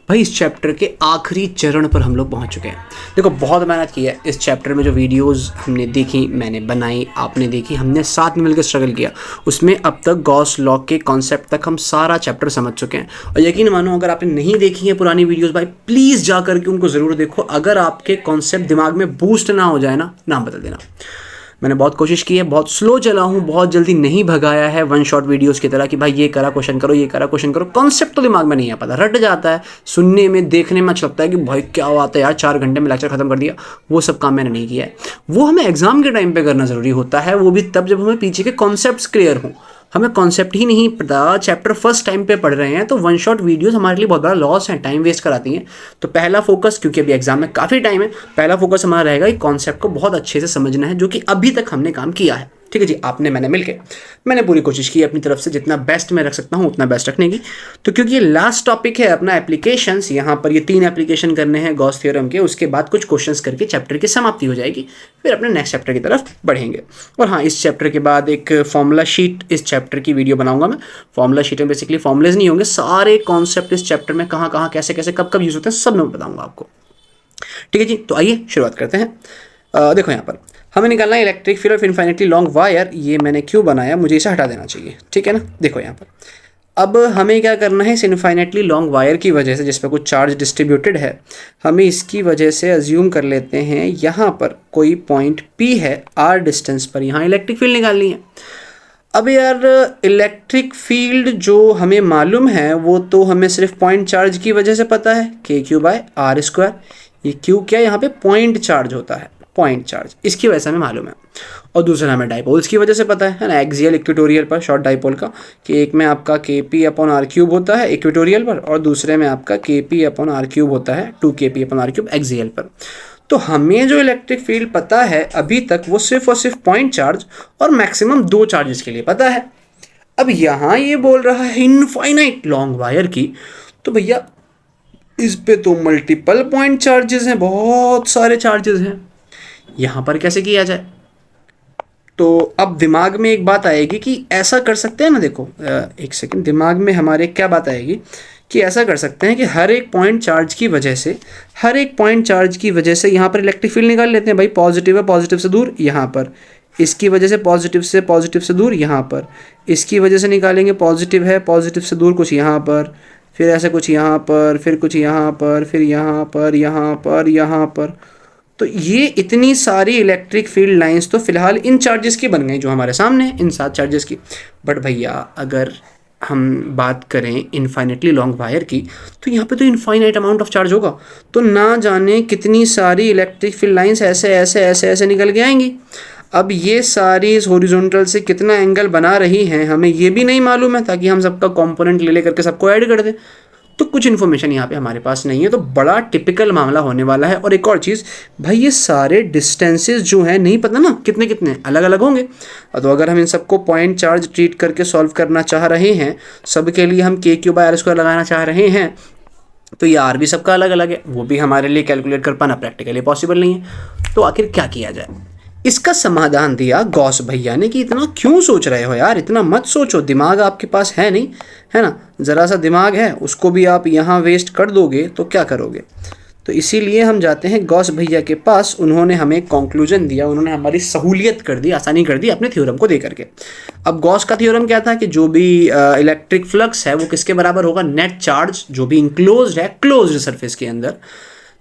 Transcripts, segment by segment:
भाई इस चैप्टर के आखिरी चरण पर हम लोग पहुंच चुके हैं। देखो बहुत मेहनत की है इस चैप्टर में, जो वीडियोस हमने देखी, मैंने बनाई, आपने देखी, हमने साथ में मिलकर स्ट्रगल किया, उसमें अब तक गॉस लॉ के कॉन्सेप्ट तक हम सारा चैप्टर समझ चुके हैं। और यकीन मानो अगर आपने नहीं देखी है पुरानी वीडियोज़, भाई प्लीज़ जा करके उनको ज़रूर देखो। अगर आपके कॉन्सेप्ट दिमाग में बूस्ट ना हो जाए ना, नाम बदल देना। मैंने बहुत कोशिश की है, बहुत स्लो चला हूँ, बहुत जल्दी नहीं भगाया है वन शॉट वीडियोस की तरह कि भाई ये करा क्वेश्चन करो, ये करा क्वेश्चन करो। कॉन्सेप्ट तो दिमाग में नहीं आ पाता, रट जाता है, सुनने में देखने में अच्छा लगता है कि भाई क्या बात है यार, 4 घंटे में लेक्चर खत्म कर दिया। वो सब काम मैंने नहीं किया है। वो हमें एग्जाम के टाइम पे करना ज़रूरी होता है, वो भी तब जब हमें पीछे के कॉन्सेप्ट्स क्लियर हों। हमें कॉन्सेप्ट ही नहीं पता, चैप्टर फर्स्ट टाइम पे पढ़ रहे हैं, तो वन शॉट वीडियोस हमारे लिए बहुत बड़ा लॉस है, टाइम वेस्ट कराती हैं। तो पहला फोकस, क्योंकि अभी एग्जाम में काफ़ी टाइम है, पहला फोकस हमारा रहेगा कि कॉन्सेप्ट को बहुत अच्छे से समझना है, जो कि अभी तक हमने काम किया है। ठीक है जी, आपने मैंने मिलके मैंने पूरी कोशिश की अपनी तरफ से, जितना बेस्ट मैं रख सकता हूँ उतना बेस्ट रखने की। तो क्योंकि ये लास्ट टॉपिक है अपना एप्लीकेशंस, यहाँ पर ये 3 एप्लीकेशन करने हैं गॉस थ्योरम के, उसके बाद कुछ क्वेश्चंस करके चैप्टर की समाप्ति हो जाएगी, फिर अपने नेक्स्ट चैप्टर की तरफ बढ़ेंगे। और हाँ, इस चैप्टर के बाद एक फॉर्मूला शीट इस चैप्टर की वीडियो बनाऊंगा मैं। फॉर्मूला शीट में बेसिकली फॉर्मुलेज नहीं होंगे, सारे कॉन्सेप्ट इस चैप्टर में कहाँ कहाँ कैसे कैसे कब कब यूज होते हैं सब मैं बताऊंगा आपको। ठीक है जी, तो आइए शुरुआत करते हैं। देखो यहाँ पर हमें निकालना है electric field of infinitely long wire. ये मैंने क्यों बनाया, मुझे इसे हटा देना चाहिए, ठीक है ना। देखो यहाँ पर अब हमें क्या करना है, इस इनफाइनेटली लॉन्ग वायर की वजह से जिस पर कुछ चार्ज डिस्ट्रीब्यूटेड है, हमें इसकी वजह से अज्यूम कर लेते हैं यहाँ पर कोई पॉइंट P है, R डिस्टेंस पर, यहाँ इलेक्ट्रिक फील्ड निकालनी है। अब यार इलेक्ट्रिक फील्ड जो हमें मालूम है वो तो हमें सिर्फ पॉइंट चार्ज की वजह से पता है, KQ/R²। ये Q क्या, यहाँ पे पॉइंट चार्ज होता है, पॉइंट चार्ज, इसकी वजह से हमें मालूम है। और दूसरा हमें डाइपोल्स की वजह से पता है ना, एक्सियल इक्वेटोरियल पर शॉर्ट डाइपोल का, कि एक में आपका KP/R³ होता है इक्वेटोरियल पर, और दूसरे में आपका KP/R³ होता है 2KP/R³ एक्सियल पर। तो हमें जो इलेक्ट्रिक फील्ड पता है अभी तक वो सिर्फ और सिर्फ पॉइंट चार्ज और मैक्सिमम 2 चार्जेस के लिए पता है। अब यहाँ ये बोल रहा है इनफाइनाइट लॉन्ग वायर की, तो भैया इस पे तो मल्टीपल पॉइंट चार्जेस हैं, बहुत सारे चार्जेस हैं। यहाँ पर कैसे किया जाए, तो अब दिमाग में एक बात आएगी कि ऐसा कर सकते हैं ना। देखो एक सेकंड, दिमाग में हमारे क्या बात आएगी कि ऐसा कर सकते हैं कि हर एक पॉइंट चार्ज की वजह से यहाँ पर इलेक्ट्रिक फील्ड निकाल लेते हैं। भाई पॉजिटिव है, पॉजिटिव से दूर यहाँ पर, इसकी वजह से पॉजिटिव से दूर यहाँ पर, इसकी वजह से निकालेंगे पॉजिटिव है, पॉजिटिव से दूर कुछ यहाँ पर, फिर ऐसे कुछ यहाँ पर, फिर कुछ यहाँ पर, फिर यहाँ पर, यहाँ पर, यहाँ पर। तो ये इतनी सारी इलेक्ट्रिक फील्ड लाइंस तो फिलहाल इन चार्जेस की बन गई जो हमारे सामने, इन 7 चार्जेस की। बट भैया अगर हम बात करें इनफाइनेटली लॉन्ग वायर की, तो यहाँ पे तो इनफाइनाइट अमाउंट ऑफ चार्ज होगा, तो ना जाने कितनी सारी इलेक्ट्रिक फील्ड लाइंस ऐसे ऐसे ऐसे ऐसे निकल के आएंगी। अब ये सारी इस हॉरिजॉन्टल से कितना एंगल बना रही हैं हमें ये भी नहीं मालूम है, ताकि हम सबका कंपोनेंट ले करके सबको ऐड कर दें। तो कुछ इन्फॉर्मेशन यहाँ पे हमारे पास नहीं है, तो बड़ा टिपिकल मामला होने वाला है। और एक और चीज़ भाई, ये सारे डिस्टेंसेस जो हैं नहीं पता ना कितने कितने अलग अलग होंगे। तो अगर हम इन सबको पॉइंट चार्ज ट्रीट करके सॉल्व करना चाह रहे हैं, सबके लिए हम KQ/R² लगाना चाह रहे हैं, तो ये R भी सबका अलग अलग है, वो भी हमारे लिए कैलकुलेट कर पाना प्रैक्टिकली पॉसिबल नहीं है। तो आखिर क्या किया जाए, इसका समाधान दिया गॉस भैया ने कि इतना क्यों सोच रहे हो यार, इतना मत सोचो, दिमाग आपके पास है नहीं, है ना, ज़रा सा दिमाग है, उसको भी आप यहाँ वेस्ट कर दोगे तो क्या करोगे। तो इसीलिए हम जाते हैं गॉस भैया के पास, उन्होंने हमें कंक्लूजन दिया, उन्होंने हमारी सहूलियत कर दी, आसानी कर दी अपने थ्योरम को दे करके। अब गॉस का थ्योरम क्या था कि जो भी इलेक्ट्रिक फ्लक्स है वो किसके बराबर होगा, नेट चार्ज जो भी इंक्लोज्ड है क्लोज्ड सरफेस के अंदर,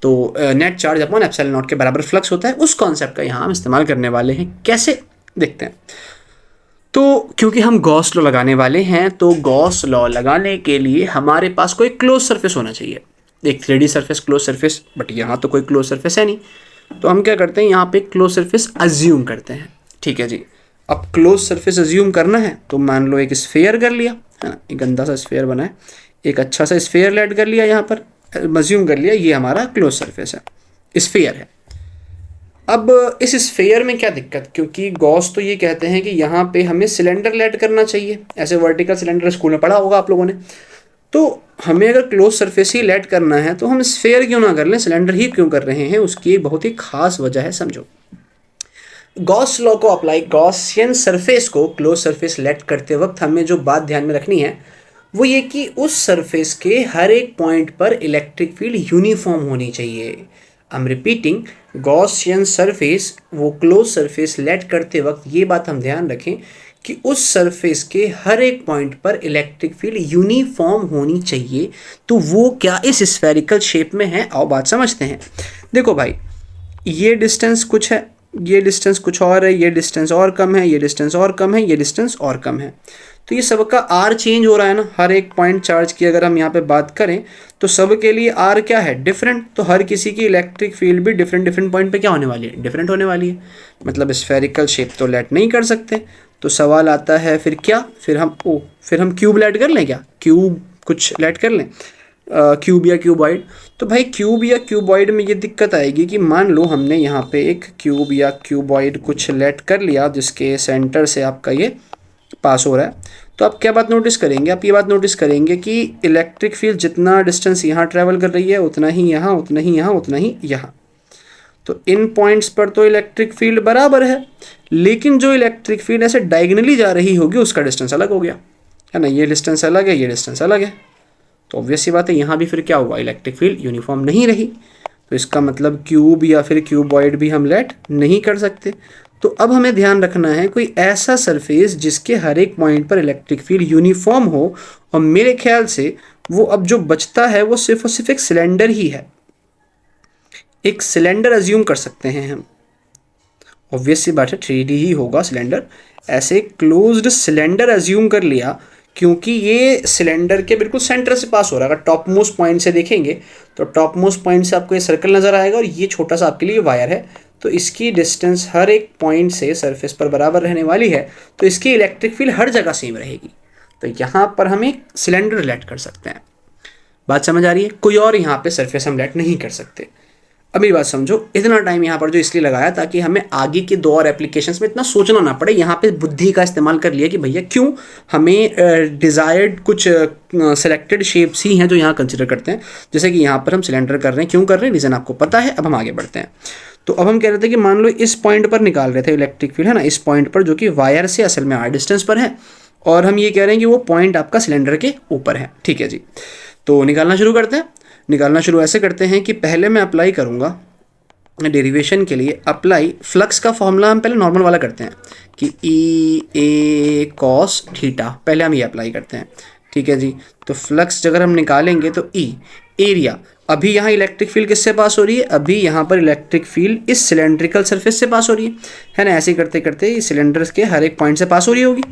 तो net charge upon epsilon not के बराबर फ्लक्स होता है। उस कॉन्सेप्ट का यहाँ हम इस्तेमाल करने वाले हैं। कैसे, देखते हैं। तो क्योंकि हम गॉस लॉ लगाने वाले हैं, तो गॉस लॉ लगाने के लिए हमारे पास कोई क्लोज सरफेस होना चाहिए, एक 3D surface, close surface. But यहाँ तो कोई क्लोज सरफेस है नहीं, तो हम क्या करते हैं, यहाँ पे क्लोज सरफेस अज्यूम करते हैं। ठीक है जी, अब क्लोज सरफेस अज्यूम करना है तो मान लो एक स्फेयर कर लिया, है ना, एक गंदा सा स्फेयर बना है, एक अच्छा सा स्फेयर लेट कर लिया, यहाँ पर अज्यूम कर लिया ये हमारा क्लोज सरफेस है, स्फेयर है। अब इस स्फेयर में क्या दिक्कत, क्योंकि गॉस तो ये कहते हैं कि यहाँ पे हमें सिलेंडर लेट करना चाहिए, ऐसे वर्टिकल सिलेंडर स्कूल में पढ़ा होगा आप लोगों ने। तो हमें अगर क्लोज सरफेस ही लेट करना है तो हम स्फेयर क्यों ना कर लें, सिलेंडर ही क्यों कर रहे हैं, उसकी एक बहुत ही खास वजह है, समझो। गॉस लॉ को अप्लाई, गॉसियन सरफेस को क्लोज सरफेस लेट करते वक्त हमें जो बात ध्यान में रखनी है वो ये कि उस सरफेस के हर एक पॉइंट पर इलेक्ट्रिक फील्ड यूनिफॉर्म होनी चाहिए। I am repeating, Gaussian surface, वो क्लोज सरफेस लेट करते वक्त ये बात हम ध्यान रखें कि उस सरफेस के हर एक पॉइंट पर इलेक्ट्रिक फील्ड यूनिफॉर्म होनी चाहिए। तो वो क्या इस स्फेरिकल शेप में है? आओ बात समझते हैं। देखो भाई, ये डिस्टेंस कुछ है, ये डिस्टेंस कुछ और है, ये डिस्टेंस और कम है, ये डिस्टेंस और कम है, ये डिस्टेंस और कम है। तो ये सबका आर चेंज हो रहा है ना, हर एक पॉइंट चार्ज की अगर हम यहाँ पे बात करें तो सब के लिए आर क्या है? डिफरेंट। तो हर किसी की इलेक्ट्रिक फील्ड भी डिफरेंट डिफरेंट पॉइंट पे क्या होने वाली है? डिफरेंट होने वाली है। मतलब स्फेरिकल शेप तो लेट नहीं कर सकते। तो सवाल आता है फिर क्या? फिर हम क्यूब लेट कर लें क्या? क्यूब कुछ लेट कर लें, क्यूब या क्यूबॉइड। तो भाई क्यूब या क्यूबॉइड में ये दिक्कत आएगी कि मान लो हमने यहाँ पे एक क्यूब या क्यूबॉइड कुछ लेट कर लिया जिसके सेंटर से आपका ये पास हो रहा है। तो आप क्या बात नोटिस करेंगे? आप ये बात नोटिस करेंगे कि इलेक्ट्रिक फील्ड जितना डिस्टेंस यहाँ ट्रैवल कर रही है उतना ही यहाँ, उतना ही यहाँ, उतना ही यहाँ। तो इन पॉइंट्स पर तो इलेक्ट्रिक फील्ड बराबर है, लेकिन जो इलेक्ट्रिक फील्ड ऐसे डायगनली जा रही होगी उसका डिस्टेंस अलग हो गया, है ना। ये डिस्टेंस अलग है, ये डिस्टेंस अलग है। तो ऑब्वियस सी बात है यहाँ भी फिर क्या हुआ? इलेक्ट्रिक फील्ड यूनिफॉर्म नहीं रही। तो इसका मतलब क्यूब या फिर क्यूबॉइड भी हम लेट नहीं कर सकते। तो अब हमें ध्यान रखना है कोई ऐसा सरफेस जिसके हर एक पॉइंट पर इलेक्ट्रिक फील्ड यूनिफॉर्म हो, और मेरे ख्याल से वो अब जो बचता है वो सिर्फ और सिर्फ एक सिलेंडर ही है। एक सिलेंडर अज्यूम कर सकते हैं हम। ऑब्वियस सी बात है 3D ही होगा सिलेंडर। ऐसे क्लोज्ड सिलेंडर अज्यूम कर लिया क्योंकि ये सिलेंडर के बिल्कुल सेंटर से पास हो रहा है। अगर टॉप मोस्ट पॉइंट से देखेंगे तो टॉप मोस्ट पॉइंट से आपको ये सर्कल नज़र आएगा और ये छोटा सा आपके लिए वायर है। तो इसकी डिस्टेंस हर एक पॉइंट से सरफेस पर बराबर रहने वाली है, तो इसकी इलेक्ट्रिक फील्ड हर जगह सेम रहेगी। तो यहाँ पर हम एक सिलेंडर रिलेट कर सकते हैं। बात समझ आ रही है? कोई और यहाँ पे सरफेस हम रिलेट नहीं कर सकते। अब मेरी बात समझो, इतना टाइम यहाँ पर जो इसलिए लगाया ताकि हमें आगे के 2 और एप्लीकेशंस में इतना सोचना ना पड़े। यहाँ पे बुद्धि का इस्तेमाल कर लिया कि भैया क्यों हमें डिज़ायर्ड कुछ सेलेक्टेड शेप्स ही हैं जो यहाँ कंसिडर करते हैं। जैसे कि यहाँ पर हम सिलेंडर कर रहे हैं, क्यों कर रहे हैं, रीज़न आपको पता है। अब हम आगे बढ़ते हैं। तो अब हम कह रहे थे कि मान लो इस पॉइंट पर निकाल रहे थे इलेक्ट्रिक फील्ड, है ना, इस पॉइंट पर जो कि वायर से असल में आर डिस्टेंस पर है, और हम ये कह रहे हैं कि वो पॉइंट आपका सिलेंडर के ऊपर है। ठीक है जी, तो निकालना शुरू करते हैं। निकालना शुरू ऐसे करते हैं कि पहले मैं अप्लाई करूँगा डेरिवेशन के लिए। अप्लाई फ्लक्स का फॉर्मूला हम पहले नॉर्मल वाला करते हैं कि ई ए कॉस थीटा, पहले हम ये अप्लाई करते हैं। ठीक है जी, तो फ्लक्स अगर हम निकालेंगे तो ई एरिया, अभी यहाँ इलेक्ट्रिक फील्ड किससे पास हो रही है? अभी यहाँ पर इलेक्ट्रिक फील्ड इस सिलेंड्रिकल सरफेस से पास हो रही है ना। ऐसे करते करते ये सिलेंडर के हर एक पॉइंट से पास हो रही होगी।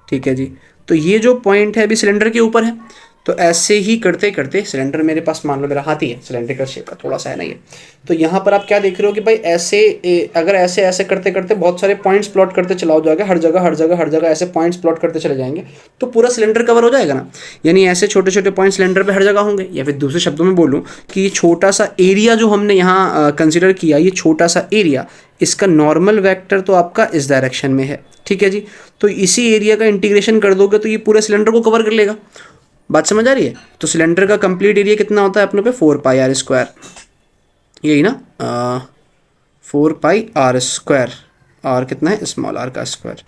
ठीक है जी, तो ये जो पॉइंट है अभी सिलेंडर के ऊपर है। तो ऐसे ही करते करते सिलेंडर मेरे पास, मान लो मेरा हाथ ही है सिलेंड्रिकल शेप का, थोड़ा सा है ना ये। तो यहाँ पर आप क्या देख रहे हो कि भाई ऐसे अगर ऐसे ऐसे करते करते बहुत सारे पॉइंट्स प्लॉट करते चलाओ जाओगे, हर जगह हर जगह हर जगह ऐसे पॉइंट्स प्लॉट करते चले जाएंगे तो पूरा सिलेंडर कवर हो जाएगा ना। यानी ऐसे छोटे छोटे पॉइंट सिलेंडर पर हर जगह होंगे। या फिर दूसरे शब्दों में बोलूँ कि ये छोटा सा एरिया जो हमने यहाँ कंसिडर किया, ये छोटा सा एरिया, इसका नॉर्मल वेक्टर तो आपका इस डायरेक्शन में है। ठीक है जी, तो इसी एरिया का इंटीग्रेशन कर दोगे तो ये पूरे सिलेंडर को कवर कर लेगा। बात समझ आ रही है? तो सिलेंडर का कंप्लीट एरिया कितना होता है अपनों पे? 4πr², यही ना, 4πr²। और कितना है? स्मॉल आर का स्क्वायर।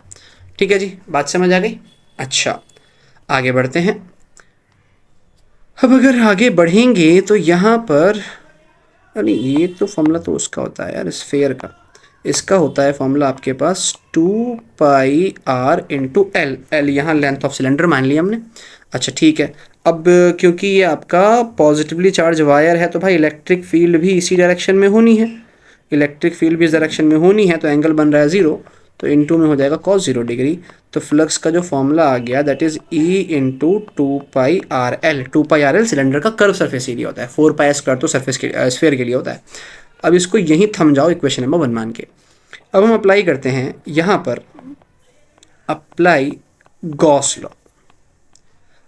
ठीक है जी, बात समझ आ गई। अच्छा, आगे बढ़ते हैं। अब अगर आगे बढ़ेंगे तो यहाँ पर, अरे ये तो फॉर्मूला तो उसका होता है यार, स्फेयर का। इसका होता है फॉर्मूला आपके पास 2πr × L। L यहाँ लेंथ ऑफ सिलेंडर मान लिया हमने। अच्छा ठीक है, अब क्योंकि ये आपका पॉजिटिवली चार्ज वायर है तो भाई इलेक्ट्रिक फील्ड भी इसी डायरेक्शन में होनी है। इलेक्ट्रिक फील्ड भी इस डायरेक्शन में होनी है, तो एंगल बन रहा है 0, तो इनटू में हो जाएगा cos 0 डिग्री। तो फ्लक्स का जो फॉर्मूला आ गया that is E × 2πrl। 2πrl cylinder का कर्व सरफेस एरिया होता है, 4πr² तो सरफेस के स्फीयर के लिए होता है। अब इसको यहीं थम जाओ इक्वेशन नंबर 1 मान के। अब हम अप्लाई करते हैं यहाँ पर, अप्लाई गॉस लॉ।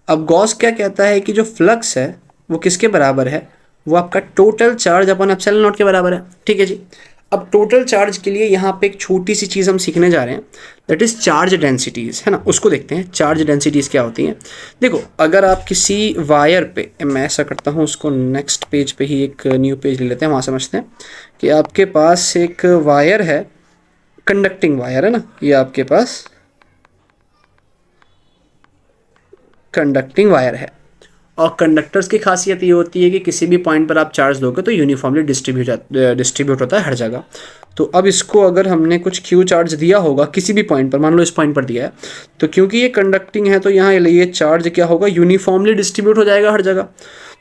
अब गॉस क्या कहता है कि जो फ्लक्स है वो किसके बराबर है? वो आपका total charge upon epsilon not के बराबर है। ठीक है जी, अब टोटल चार्ज के लिए यहाँ पे एक छोटी सी चीज़ हम सीखने जा रहे हैं, दैट इज़ चार्ज डेंसिटीज़, है ना। उसको देखते हैं चार्ज डेंसिटीज़ क्या होती हैं। देखो, अगर आप किसी वायर पे, मैं ऐसा करता हूँ, उसको नेक्स्ट पेज पे ही एक न्यू पेज ले लेते हैं, वहाँ समझते हैं कि आपके पास एक वायर है, कंडक्टिंग वायर है ना, ये आपके पास कंडक्टिंग वायर है। और कंडक्टर्स की खासियत ये होती है कि किसी भी पॉइंट पर आप चार्ज दोगे तो यूनिफॉर्मली डिस्ट्रीब्यूट होता है हर जगह। तो अब इसको अगर हमने कुछ क्यू चार्ज दिया होगा किसी भी पॉइंट पर, मान लो इस पॉइंट पर दिया है, तो क्योंकि ये कंडक्टिंग है तो यहाँ ये चार्ज क्या होगा, यूनिफॉर्मली डिस्ट्रीब्यूट हो जाएगा हर जगह।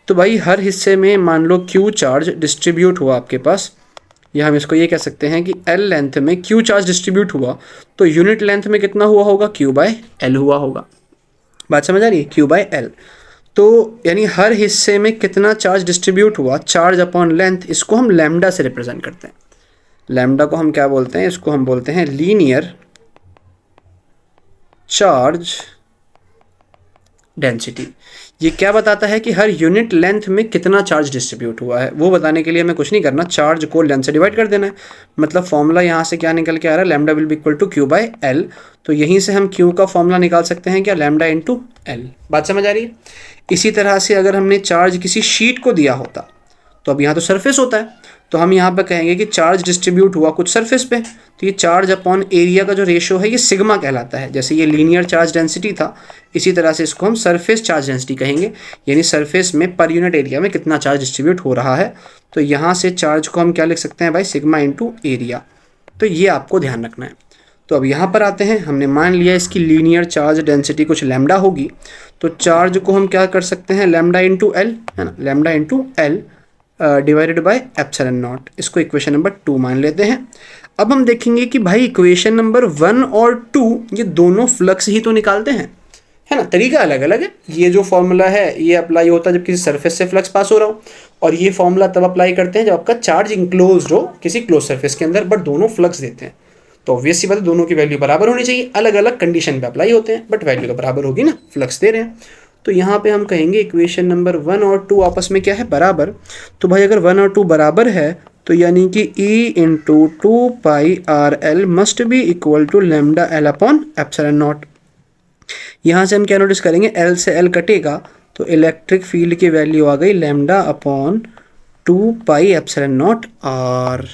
तो भाई हर हिस्से में मान लो क्यू चार्ज डिस्ट्रीब्यूट हुआ आपके पास, या हम इसको ये कह सकते हैं कि L लेंथ में क्यू चार्ज डिस्ट्रीब्यूट हुआ, तो यूनिट लेंथ में कितना हुआ होगा, Q/L हुआ होगा। बात समझ आ रही है, Q/L। तो यानी हर हिस्से में कितना चार्ज डिस्ट्रीब्यूट हुआ, चार्ज अपॉन लेंथ, इसको हम लैम्डा से रिप्रेजेंट करते हैं। लैम्डा को हम क्या बोलते हैं, इसको हम बोलते हैं लीनियर चार्ज डेंसिटी। ये क्या बताता है कि हर यूनिट लेंथ में कितना चार्ज डिस्ट्रीब्यूट हुआ है, वो बताने के लिए हमें कुछ नहीं करना, चार्ज को लेंथ से डिवाइड कर देना है। मतलब फॉर्मूला यहाँ से क्या निकल के आ रहा है, lambda will be equal to Q/L। तो यहीं से हम Q का फॉर्मूला निकाल सकते हैं क्या, लैम्डा इंटू L। बात समझ आ रही है। इसी तरह से अगर हमने चार्ज किसी शीट को दिया होता, तो अब यहाँ तो सरफेस होता है, तो हम यहाँ पर कहेंगे कि चार्ज डिस्ट्रीब्यूट हुआ कुछ सरफेस पे, तो ये चार्ज अपॉन एरिया का जो रेशो है ये सिग्मा कहलाता है। जैसे ये लीनियर चार्ज डेंसिटी था, इसी तरह से इसको हम सरफेस चार्ज डेंसिटी कहेंगे, यानी सरफेस में पर यूनिट एरिया में कितना चार्ज डिस्ट्रीब्यूट हो रहा है। तो यहाँ से चार्ज को हम क्या लिख सकते हैं भाई, सिग्मा इंटू एरिया। तो ये आपको ध्यान रखना है। तो अब यहाँ पर आते हैं, हमने मान लिया इसकी लीनियर चार्ज डेंसिटी कुछ लैम्डा होगी, तो चार्ज को हम क्या कर सकते हैं, लैम्डा इंटू एल, है ना, lambda into L divided by epsilon not. इसको इक्वेशन नंबर 2 मान लेते हैं। अब हम देखेंगे कि भाई इक्वेशन नंबर 1 और 2 ये दोनों फ्लक्स ही तो निकालते हैं, है ना, तरीका अलग अलग है। ये जो फॉर्मूला है ये अप्लाई होता है जब किसी सरफेस से फ्लक्स पास हो रहा हो, और ये फॉर्मूला तब अप्लाई करते हैं जब आपका चार्ज इंक्लोज्ड हो किसी क्लोज सरफेस के अंदर, बट दोनों फ्लक्स देते हैं। तो ऑब्वियसली बात है दोनों की वैल्यू बराबर होनी चाहिए, अलग अलग कंडीशन पे अप्लाई होते हैं, बट वैल्यू तो बराबर होगी ना, फ्लक्स दे रहे हैं। तो यहाँ पे हम कहेंगे इक्वेशन नंबर 1 और 2 आपस में क्या है, बराबर। तो भाई अगर 1 और 2 बराबर है तो यानी कि E into 2πRL must be equal to lambda L upon epsilon naught. यहाँ से हम क्या नोटिस करेंगे, L से L कटेगा तो इलेक्ट्रिक फील्ड की वैल्यू आ गई लैम्डा अपॉन 2πε0 R।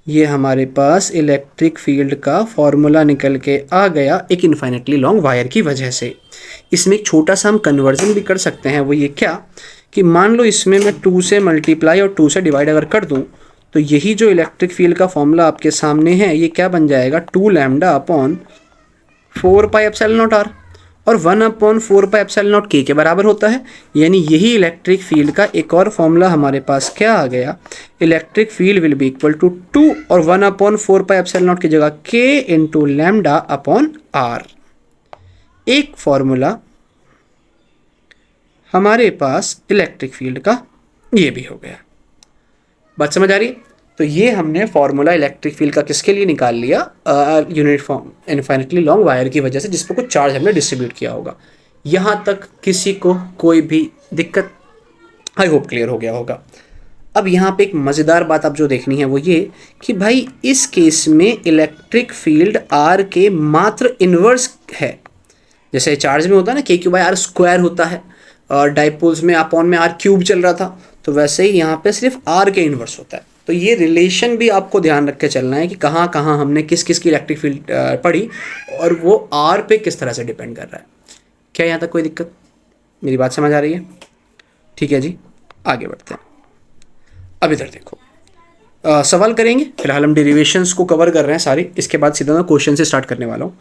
ये हमारे पास इलेक्ट्रिक फील्ड का फॉर्मूला निकल के आ गया एक इन्फाइनेटली लॉन्ग वायर की वजह से। इसमें एक छोटा सा हम कन्वर्जन भी कर सकते हैं, वो ये क्या कि मान लो इसमें मैं 2 से मल्टीप्लाई और 2 से डिवाइड अगर कर दूं, तो यही जो इलेक्ट्रिक फील्ड का फॉर्मूला आपके सामने है ये क्या बन जाएगा, 2 लैम्डा अपॉन 4πε0 R, और 1 अपॉन 4πε0 K के बराबर होता है। यानी यही इलेक्ट्रिक फील्ड का एक और फॉर्मूला हमारे पास क्या आ गया, electric field will be equal to 2 और 1 अपॉन 4πε0 की जगह K into lambda upon R। एक फॉर्मूला हमारे पास इलेक्ट्रिक फील्ड का ये भी हो गया। बात समझ आ रही है। तो ये हमने फॉर्मूला इलेक्ट्रिक फील्ड का किसके लिए निकाल लिया, यूनिफॉर्म इन्फाइनेटली लॉन्ग वायर की वजह से जिस पर कुछ चार्ज हमने डिस्ट्रीब्यूट किया होगा। यहाँ तक किसी को कोई भी दिक्कत, आई होप क्लियर हो गया होगा। अब यहाँ पे एक मज़ेदार बात आप जो देखनी है वो ये कि भाई इस केस में इलेक्ट्रिक फील्ड R के मात्र इन्वर्स है। जैसे चार्ज में होता है ना Q/R स्क्वायर होता है, और डाइपोल्स में अपॉन में R क्यूब चल रहा था, तो वैसे ही यहाँ पे सिर्फ R के इन्वर्स होता है। तो ये रिलेशन भी आपको ध्यान रख के चलना है कि कहाँ कहाँ हमने किस किस की इलेक्ट्रिक फील्ड पढ़ी और वो R पे किस तरह से डिपेंड कर रहा है। क्या यहाँ तक कोई दिक्कत, मेरी बात समझ आ रही है? ठीक है जी, आगे बढ़ते हैं। अब इधर देखो, सवाल करेंगे। फिलहाल हम डेरिवेशंस को कवर कर रहे हैं सारी, इसके बाद सीधा मैं क्वेश्चन से स्टार्ट करने वाला हूँ।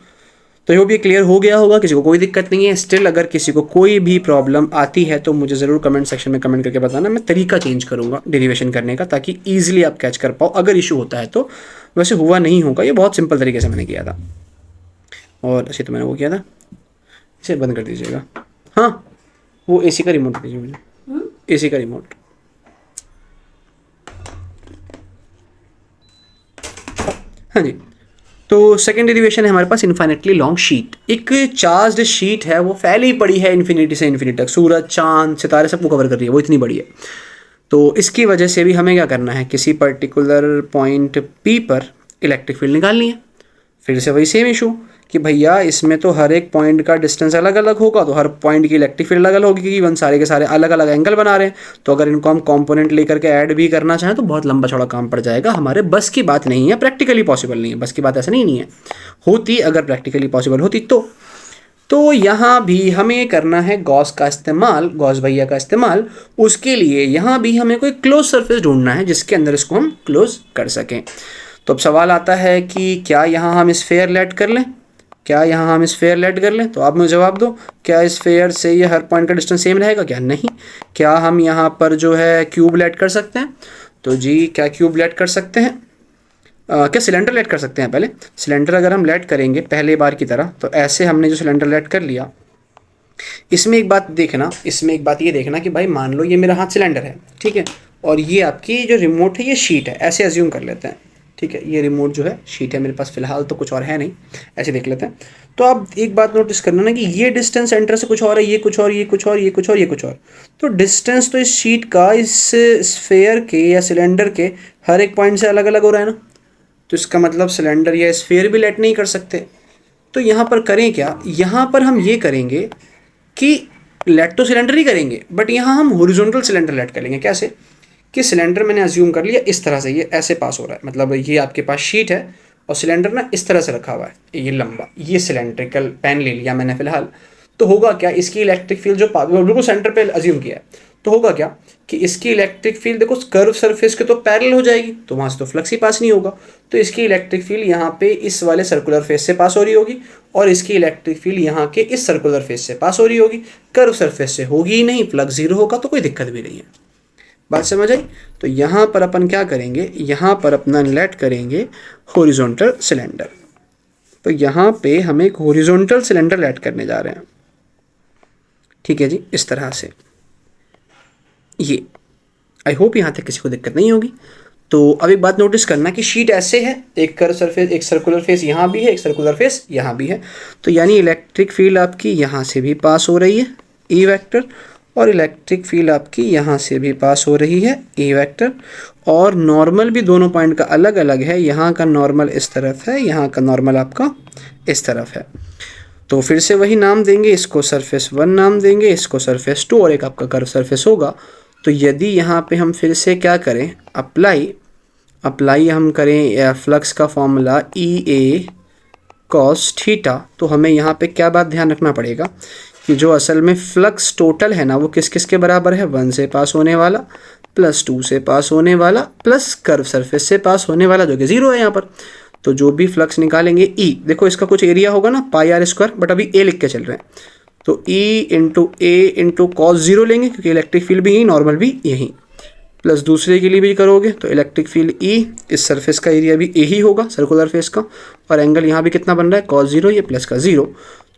तो होप ये क्लियर हो गया होगा, किसी को कोई दिक्कत नहीं है। स्टिल अगर किसी को कोई भी प्रॉब्लम आती है तो मुझे ज़रूर कमेंट सेक्शन में कमेंट करके बताना, मैं तरीका चेंज करूँगा डेरिवेशन करने का ताकि ईजिली आप कैच कर पाओ अगर इशू होता है तो। वैसे हुआ नहीं होगा, ये बहुत सिंपल तरीके से मैंने किया था। और ऐसे तो मैंने वो किया था, इसे बंद कर दीजिएगा। हाँ, वो AC का रिमोट दीजिए मुझे, AC का रिमोट। हाँ जी, तो सेकेंड डेरिवेशन है हमारे पास इन्फाइनेटली लॉन्ग शीट। एक चार्ज्ड शीट है, वो फैली पड़ी है इन्फिनिटी से इन्फिनिटी तक, सूरज चांद सितारे सबको कवर कर रही है, वो इतनी बड़ी है। तो इसकी वजह से भी हमें क्या करना है, किसी पर्टिकुलर पॉइंट P पर इलेक्ट्रिक फील्ड निकालनी है। फिर से वही सेम इशू कि भैया इसमें तो हर एक पॉइंट का डिस्टेंस अलग अलग होगा, तो हर पॉइंट की इलेक्ट्रिक फील्ड अलग अलग होगी क्योंकि वन सारे के सारे अलग अलग एंगल बना रहे हैं। तो अगर इनको हम कंपोनेंट लेकर के ऐड भी करना चाहें तो बहुत लंबा चौड़ा काम पड़ जाएगा, हमारे बस की बात नहीं है, प्रैक्टिकली पॉसिबल नहीं है। बस की बात ऐसा नहीं है, होती अगर प्रैक्टिकली पॉसिबल होती तो यहाँ भी हमें करना है गॉस का इस्तेमाल, गॉस भैया का इस्तेमाल। उसके लिए यहाँ भी हमें कोई क्लोज सरफेस ढूंढना है जिसके अंदर इसको हम क्लोज कर सकें। तो अब सवाल आता है कि क्या यहाँ हम स्फेयर लेट कर लें, क्या यहाँ हम स्फेयर लेट कर लें? तो आप मुझे जवाब दो, क्या स्फेयर से ये हर पॉइंट का डिस्टेंस सेम रहेगा क्या? नहीं। क्या हम यहाँ पर जो है क्यूब लेट कर सकते हैं? तो जी क्या क्यूब लेट कर सकते हैं? क्या सिलेंडर लेट कर सकते हैं? पहले सिलेंडर अगर हम लेट करेंगे पहले बार की तरह, तो ऐसे हमने जो सिलेंडर लेट कर लिया, इसमें एक बात देखना, इसमें एक बात ये देखना कि भाई मान लो ये मेरा हाथ सिलेंडर है, ठीक है, और ये आपकी जो रिमोट है ये शीट है, ऐसे एज्यूम कर लेते हैं, ठीक है, ये रिमोट जो है शीट है मेरे पास, फिलहाल तो कुछ और है नहीं, ऐसे देख लेते हैं। तो आप एक बात नोटिस करना ना कि ये डिस्टेंस सेंटर से कुछ और है, ये कुछ और, ये कुछ और, ये कुछ और, ये कुछ और। तो डिस्टेंस तो इस शीट का इस स्फेयर के या सिलेंडर के हर एक पॉइंट से अलग अलग हो रहा है ना, तो इसका मतलब सिलेंडर या स्फेयर भी लेट नहीं कर सकते। तो यहाँ पर करें क्या, यहाँ पर हम ये करेंगे कि लेट तो सिलेंडर ही करेंगे, बट यहाँ हम हॉरिजॉन्टल सिलेंडर लेट करेंगे। कैसे कि सिलेंडर मैंने अज्यूम कर लिया इस तरह से, ये ऐसे पास हो रहा है, मतलब ये आपके पास शीट है और सिलेंडर ना इस तरह से रखा हुआ है, ये लंबा, ये सिलेंड्रिकल पेन ले लिया मैंने फिलहाल। तो होगा क्या, इसकी इलेक्ट्रिक फील्ड जो बिल्कुल सेंटर पे अज्यूम किया है, तो होगा क्या कि इसकी इलेक्ट्रिक फील्ड देखो कर्व सरफेस के तो पैरेलल हो जाएगी, तो वहाँ से तो फ्लक्स ही पास नहीं होगा। तो इसकी इलेक्ट्रिक फील्ड यहाँ पे इस वाले सर्कुलर फेस से पास हो रही होगी, और इसकी इलेक्ट्रिक फील्ड यहाँ के इस सर्कुलर फेस से पास हो रही होगी। कर्व सरफेस से होगी ही नहीं, फ्लक्स जीरो होगा, तो कोई दिक्कत भी नहीं है। बात समझ आई? तो यहाँ पर अपन क्या करेंगे, यहाँ पर अपना लेट करेंगे हॉरिजॉन्टल सिलेंडर। तो यहाँ पे हम एक हॉरिजॉन्टल सिलेंडर लेट करने जा रहे हैं, ठीक है जी, इस तरह से। ये आई होप यहाँ तक किसी को दिक्कत नहीं होगी। तो अब एक बात नोटिस करना कि शीट ऐसे है, एक कर्व सरफेस, एक सर्कुलर फेस यहाँ भी है, एक सर्कुलर फेस यहाँ भी है, तो यानी इलेक्ट्रिक फील्ड आपकी यहाँ से भी पास हो रही है ई वेक्टर, और इलेक्ट्रिक फील्ड आपकी यहाँ से भी पास हो रही है ई वेक्टर, और नॉर्मल भी दोनों पॉइंट का अलग अलग है। यहाँ का नॉर्मल इस तरफ है, यहाँ का नॉर्मल आपका इस तरफ है। तो फिर से वही नाम देंगे, इसको सरफेस 1 नाम देंगे, इसको सरफेस 2, और एक आपका कर्व सरफेस होगा। तो यदि यहाँ पे हम फिर से क्या करें, अप्लाई हम करें फ्लक्स का formula E A cos theta, तो हमें यहाँ पे क्या बात ध्यान रखना पड़ेगा कि जो असल में फ्लक्स टोटल है ना, वो किस किस के बराबर है, 1 से पास होने वाला प्लस 2 से पास होने वाला प्लस कर्व सरफेस से पास होने वाला, जो कि 0 है यहाँ पर। तो जो भी फ्लक्स निकालेंगे ई, देखो इसका कुछ एरिया होगा ना पाई आर स्क्वायर, बट अभी ए लिख के चल रहे हैं, तो ई इंटू ए इंटू कॉस 0 लेंगे, क्योंकि इलेक्ट्रिक फील्ड भी यहीं, नॉर्मल भी यहीं, प्लस दूसरे के लिए भी करोगे तो इलेक्ट्रिक फील्ड ई, इस सरफेस का एरिया भी ए ही होगा सर्कुलर फेस का, और एंगल यहाँ भी कितना बन रहा है, कॉस 0, ये प्लस का 0।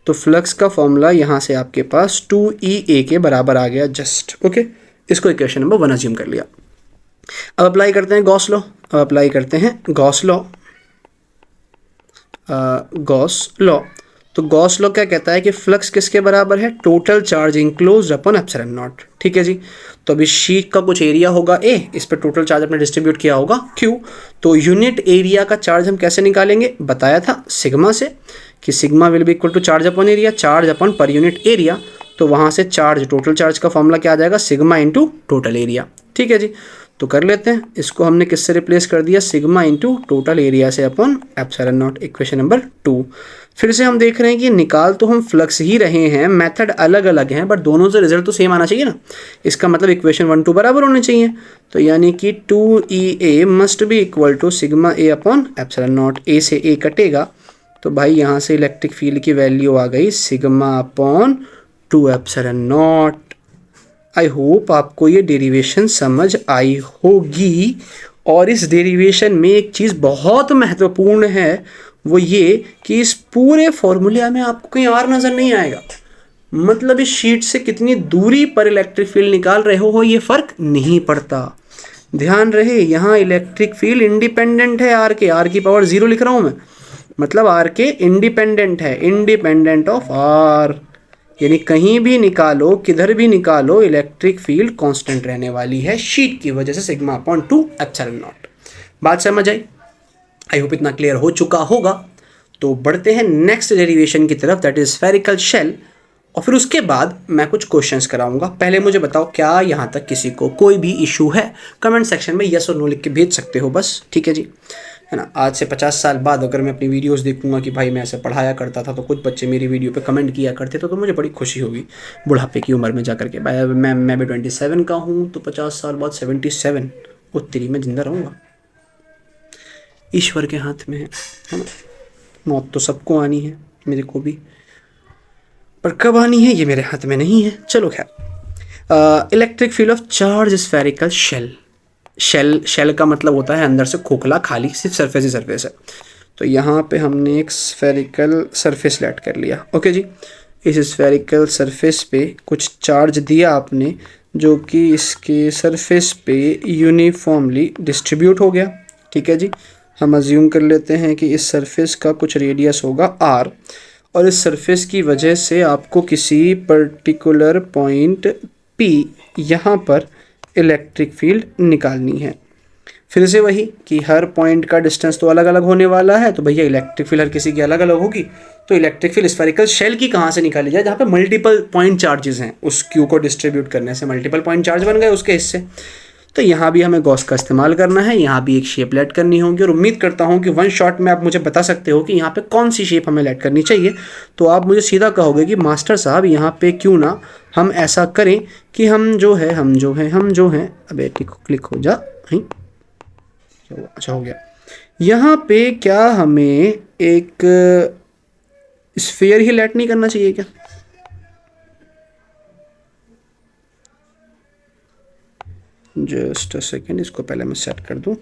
तो फ्लक्स का फॉर्मूला यहाँ से आपके पास 2EA के बराबर आ गया जस्ट, ओके। इसको इक्वेशन नंबर 1 अज्यूम कर लिया। अब अप्लाई करते हैं गॉस लॉ, अब अप्लाई करते हैं गॉस लॉ। तो गॉस लॉ क्या कहता है कि फ्लक्स किसके बराबर है, total charge enclosed upon epsilon not, ठीक है जी। तो अभी शीट का कुछ एरिया होगा ए, इस पर टोटल चार्ज अपने डिस्ट्रीब्यूट किया होगा क्यू। तो यूनिट एरिया का चार्ज हम कैसे निकालेंगे, बताया था सिग्मा से, कि sigma will be equal to charge upon area, charge upon per unit area. तो वहाँ से चार्ज, टोटल चार्ज का फॉर्मूला क्या आ जाएगा, सिग्मा इंटू टोटल एरिया, ठीक है जी। तो कर लेते हैं, इसको हमने किससे रिप्लेस कर दिया, सिग्मा इंटू टोटल एरिया से upon epsilon not, equation number 2। फिर से हम देख रहे हैं कि निकाल तो हम फ्लक्स ही रहे हैं, मेथड अलग अलग हैं, बट दोनों से रिजल्ट तो सेम आना चाहिए ना। इसका मतलब इक्वेशन 1 2 बराबर होने चाहिए। तो यानी कि 2EA must be equal to sigma A upon epsilon not, A से ए कटेगा, तो भाई यहाँ से इलेक्ट्रिक फील्ड की वैल्यू आ गई sigma upon 2 epsilon not. I hope आपको ये डेरिवेशन समझ आई होगी। और इस डेरिवेशन में एक चीज़ बहुत महत्वपूर्ण है, वो ये कि इस पूरे फॉर्मूले में आपको कहीं और नज़र नहीं आएगा, मतलब इस शीट से कितनी दूरी पर इलेक्ट्रिक फील्ड निकाल रहे हो ये फ़र्क नहीं पड़ता। ध्यान रहे, यहाँ इलेक्ट्रिक फील्ड इंडिपेंडेंट है आर के, आर की पावर 0 लिख रहा हूँ मैं, मतलब आर के इंडिपेंडेंट है, इंडिपेंडेंट ऑफ आर, यानी कहीं भी निकालो, किधर भी निकालो, इलेक्ट्रिक फील्ड कांस्टेंट रहने वाली है शीट की वजह से, सिग्मा अपॉन 2 एप्सिलॉन नॉट। बात समझ आई? आई होप इतना क्लियर हो चुका होगा। तो बढ़ते हैं नेक्स्ट डेरिवेशन की तरफ, दैट इज स्फेरिकल शेल, और फिर उसके बाद मैं कुछ क्वेश्चंस कराऊंगा। पहले मुझे बताओ क्या यहाँ तक किसी को कोई भी इशू है, कमेंट सेक्शन में यस और नो लिख के भेज सकते हो बस, ठीक है जी। है ना। आज से 50 साल बाद अगर मैं अपनी वीडियोस देखूंगा कि भाई मैं ऐसे पढ़ाया करता था तो कुछ बच्चे मेरी वीडियो पे कमेंट किया करते थे, तो मुझे बड़ी खुशी होगी बुढ़ापे की उम्र में जा कर के। भाई मैं भी 27 का हूँ, तो 50 साल बाद 77 उत्तरी में ज़िंदा रहूँगा। ईश्वर के हाथ में है ना। मौत तो सबको आनी है, मेरे को भी, पर कब आनी है ये मेरे हाथ में नहीं है। चलो खैर, electric field of charge spherical shell. Shell का मतलब होता है अंदर से खोखला, खाली, सिर्फ सरफेस ही सरफेस है। तो यहाँ पे हमने एक स्फेरिकल सरफेस लेट कर लिया। ओके जी, इस स्फेरिकल सरफेस पे कुछ चार्ज दिया आपने जो कि इसके सरफेस पे यूनिफॉर्मली डिस्ट्रीब्यूट हो गया। ठीक है जी, हम अज्यूम कर लेते हैं कि इस सरफेस का कुछ रेडियस होगा r, और इस सरफेस की वजह से आपको किसी पर्टिकुलर पॉइंट P यहाँ पर इलेक्ट्रिक फील्ड निकालनी है। फिर से वही कि हर पॉइंट का डिस्टेंस तो अलग अलग होने वाला है, तो भैया इलेक्ट्रिक फील्ड हर किसी की अलग अलग होगी। तो इलेक्ट्रिक फील्ड स्फेरिकल शेल की कहाँ से निकाली जाए, जहाँ पे मल्टीपल पॉइंट चार्जेस हैं, उस क्यू को डिस्ट्रीब्यूट करने से मल्टीपल पॉइंट चार्ज बन गए उसके हिस्से। तो यहाँ भी हमें गॉस का इस्तेमाल करना है, यहाँ भी एक शेप लेट करनी होगी, और उम्मीद करता हूँ कि वन शॉट में आप मुझे बता सकते हो कि यहाँ पे कौन सी शेप हमें लेट करनी चाहिए। तो आप मुझे सीधा कहोगे कि मास्टर साहब यहाँ पे क्यों ना हम ऐसा करें कि हम जो है अबे क्लिक हो जा, अच्छा हो गया। यहाँ पे क्या हमें एक स्फीयर ही लेट नहीं करना चाहिए क्या? जस्ट अ सेकेंड, इसको पहले मैं सेट कर दूं।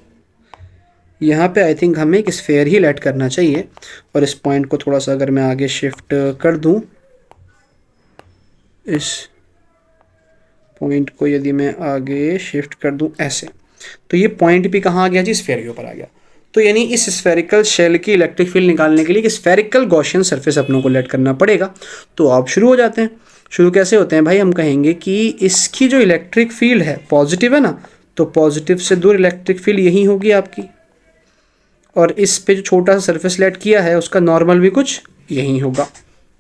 यहाँ पे आई थिंक हमें एक स्फीयर ही लेट करना चाहिए, और इस पॉइंट को थोड़ा सा अगर मैं आगे शिफ्ट कर दूं, इस पॉइंट को यदि मैं आगे शिफ्ट कर दूं ऐसे, तो ये पॉइंट भी कहाँ आ गया जी, स्फीयर के ऊपर आ गया। तो यानी इस स्फेरिकल शेल की इलेक्ट्रिक फील्ड निकालने के लिए स्फेरिकल गॉसियन सरफेस अपनों को लेट करना पड़ेगा। तो आप शुरू हो जाते हैं। शुरू कैसे होते हैं भाई, हम कहेंगे कि इसकी जो इलेक्ट्रिक फील्ड है पॉजिटिव है ना, तो पॉजिटिव से दूर इलेक्ट्रिक फील्ड यही होगी आपकी, और इस पे जो छोटा सा सरफेस लेट किया है उसका नॉर्मल भी कुछ यही होगा।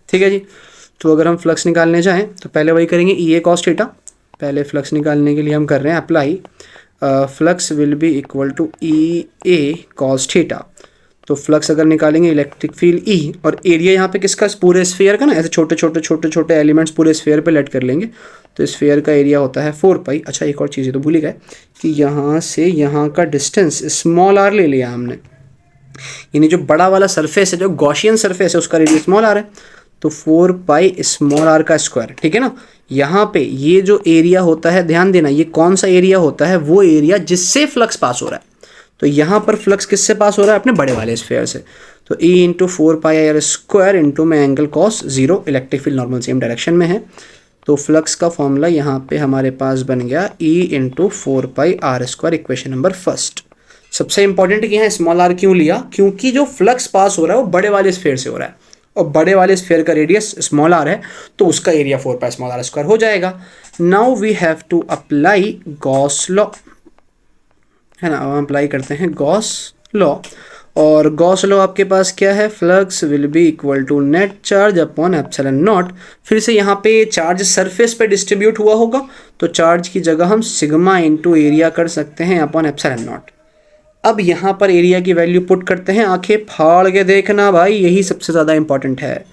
ठीक है जी। तो अगर हम फ्लक्स निकालने जाएँ तो पहले वही करेंगे, ई ए कॉस थीटा। पहले फ्लक्स निकालने के लिए हम कर रहे हैं apply flux will be equal to E A cos theta. तो फ्लक्स अगर निकालेंगे इलेक्ट्रिक फील्ड ई, और एरिया यहाँ पे किसका, पूरे स्फीयर का ना, ऐसे छोटे छोटे एलिमेंट्स पूरे स्फीयर पे लेट कर लेंगे। तो स्फीयर का एरिया होता है 4 पाई। अच्छा, एक और चीज़ तो भूल ही गए कि यहाँ से यहाँ का डिस्टेंस स्मॉल आर ले लिया हमने, यानी जो बड़ा वाला सरफेस है, जो गॉसियन सरफेस है, उसका रेडियस स्मॉल आर है। तो 4 पाई स्मॉल आर का स्क्वायर। ठीक है ना। यहाँ पे ये जो एरिया होता है, ध्यान देना, ये कौन सा एरिया होता है, वो एरिया जिससे फ्लक्स पास हो रहा है। तो यहाँ पर फ्लक्स किससे पास हो रहा है, अपने बड़े वाले स्फीयर से। तो E into 4 pi R square into में angle cos 0, electric field normal same direction में है। तो फ्लक्स का फॉर्मूला यहाँ पे हमारे पास बन गया E into 4 pi R square, equation number first. सबसे इंपॉर्टेंट कि यहाँ स्मॉल आर क्यों लिया, क्योंकि जो फ्लक्स पास हो रहा है वो बड़े वाले स्फीयर से हो रहा है, और बड़े वाले स्फीयर का रेडियस स्मॉल आर है, तो उसका area 4 pi small are square हो जाएगा। Now we have to apply Gauss law, है ना। अब हम अप्लाई करते हैं गॉस लॉ, और गॉस लॉ आपके पास क्या है, flux will be equal to net charge upon epsilon naught. फिर से यहाँ पे चार्ज सरफेस पे डिस्ट्रीब्यूट हुआ होगा, तो चार्ज की जगह हम सिग्मा इंटू एरिया कर सकते हैं अपॉन एप्सिलॉन नॉट। अब यहाँ पर एरिया की वैल्यू पुट करते हैं, आंखें फाड़ के देखना भाई, यही सबसे ज़्यादा इंपॉर्टेंट है।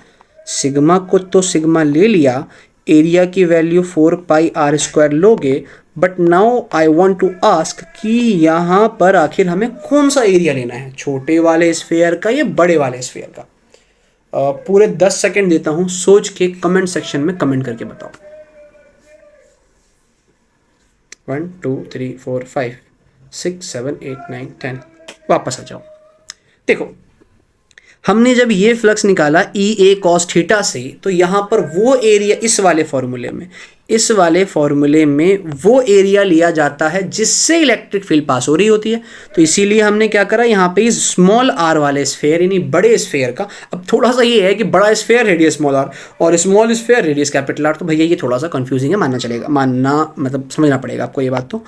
सिग्मा को तो सिग्मा ले लिया, एरिया की वैल्यू 4 पाई आर स्क्वायर लोगे, but now I want to ask कि यहाँ पर आखिर हमें कौन सा एरिया लेना है, छोटे वाले स्फीयर का या बड़े वाले स्फीयर का। पूरे 10 सेकेंड देता हूँ, सोच के कमेंट सेक्शन में कमेंट करके बताओ। 1 2 3 4 5 6 7 8 9 10। वापस आ जाओ। देखो, हमने जब ये फ्लक्स निकाला ई ए कॉस थीटा से, तो यहाँ पर वो एरिया इस वाले फॉर्मूले में वो एरिया लिया जाता है जिससे इलेक्ट्रिक फील्ड पास हो रही होती है। तो इसीलिए हमने क्या करा, यहाँ पे इस स्मॉल आर वाले स्फीयर यानी बड़े स्फीयर का, अब थोड़ा सा ये है कि बड़ा स्फीयर रेडियस स्मॉल आर और small sphere radius capital R, तो भैया ये थोड़ा सा कंफ्यूजिंग है, मानना मतलब समझना पड़ेगा आपको ये बात।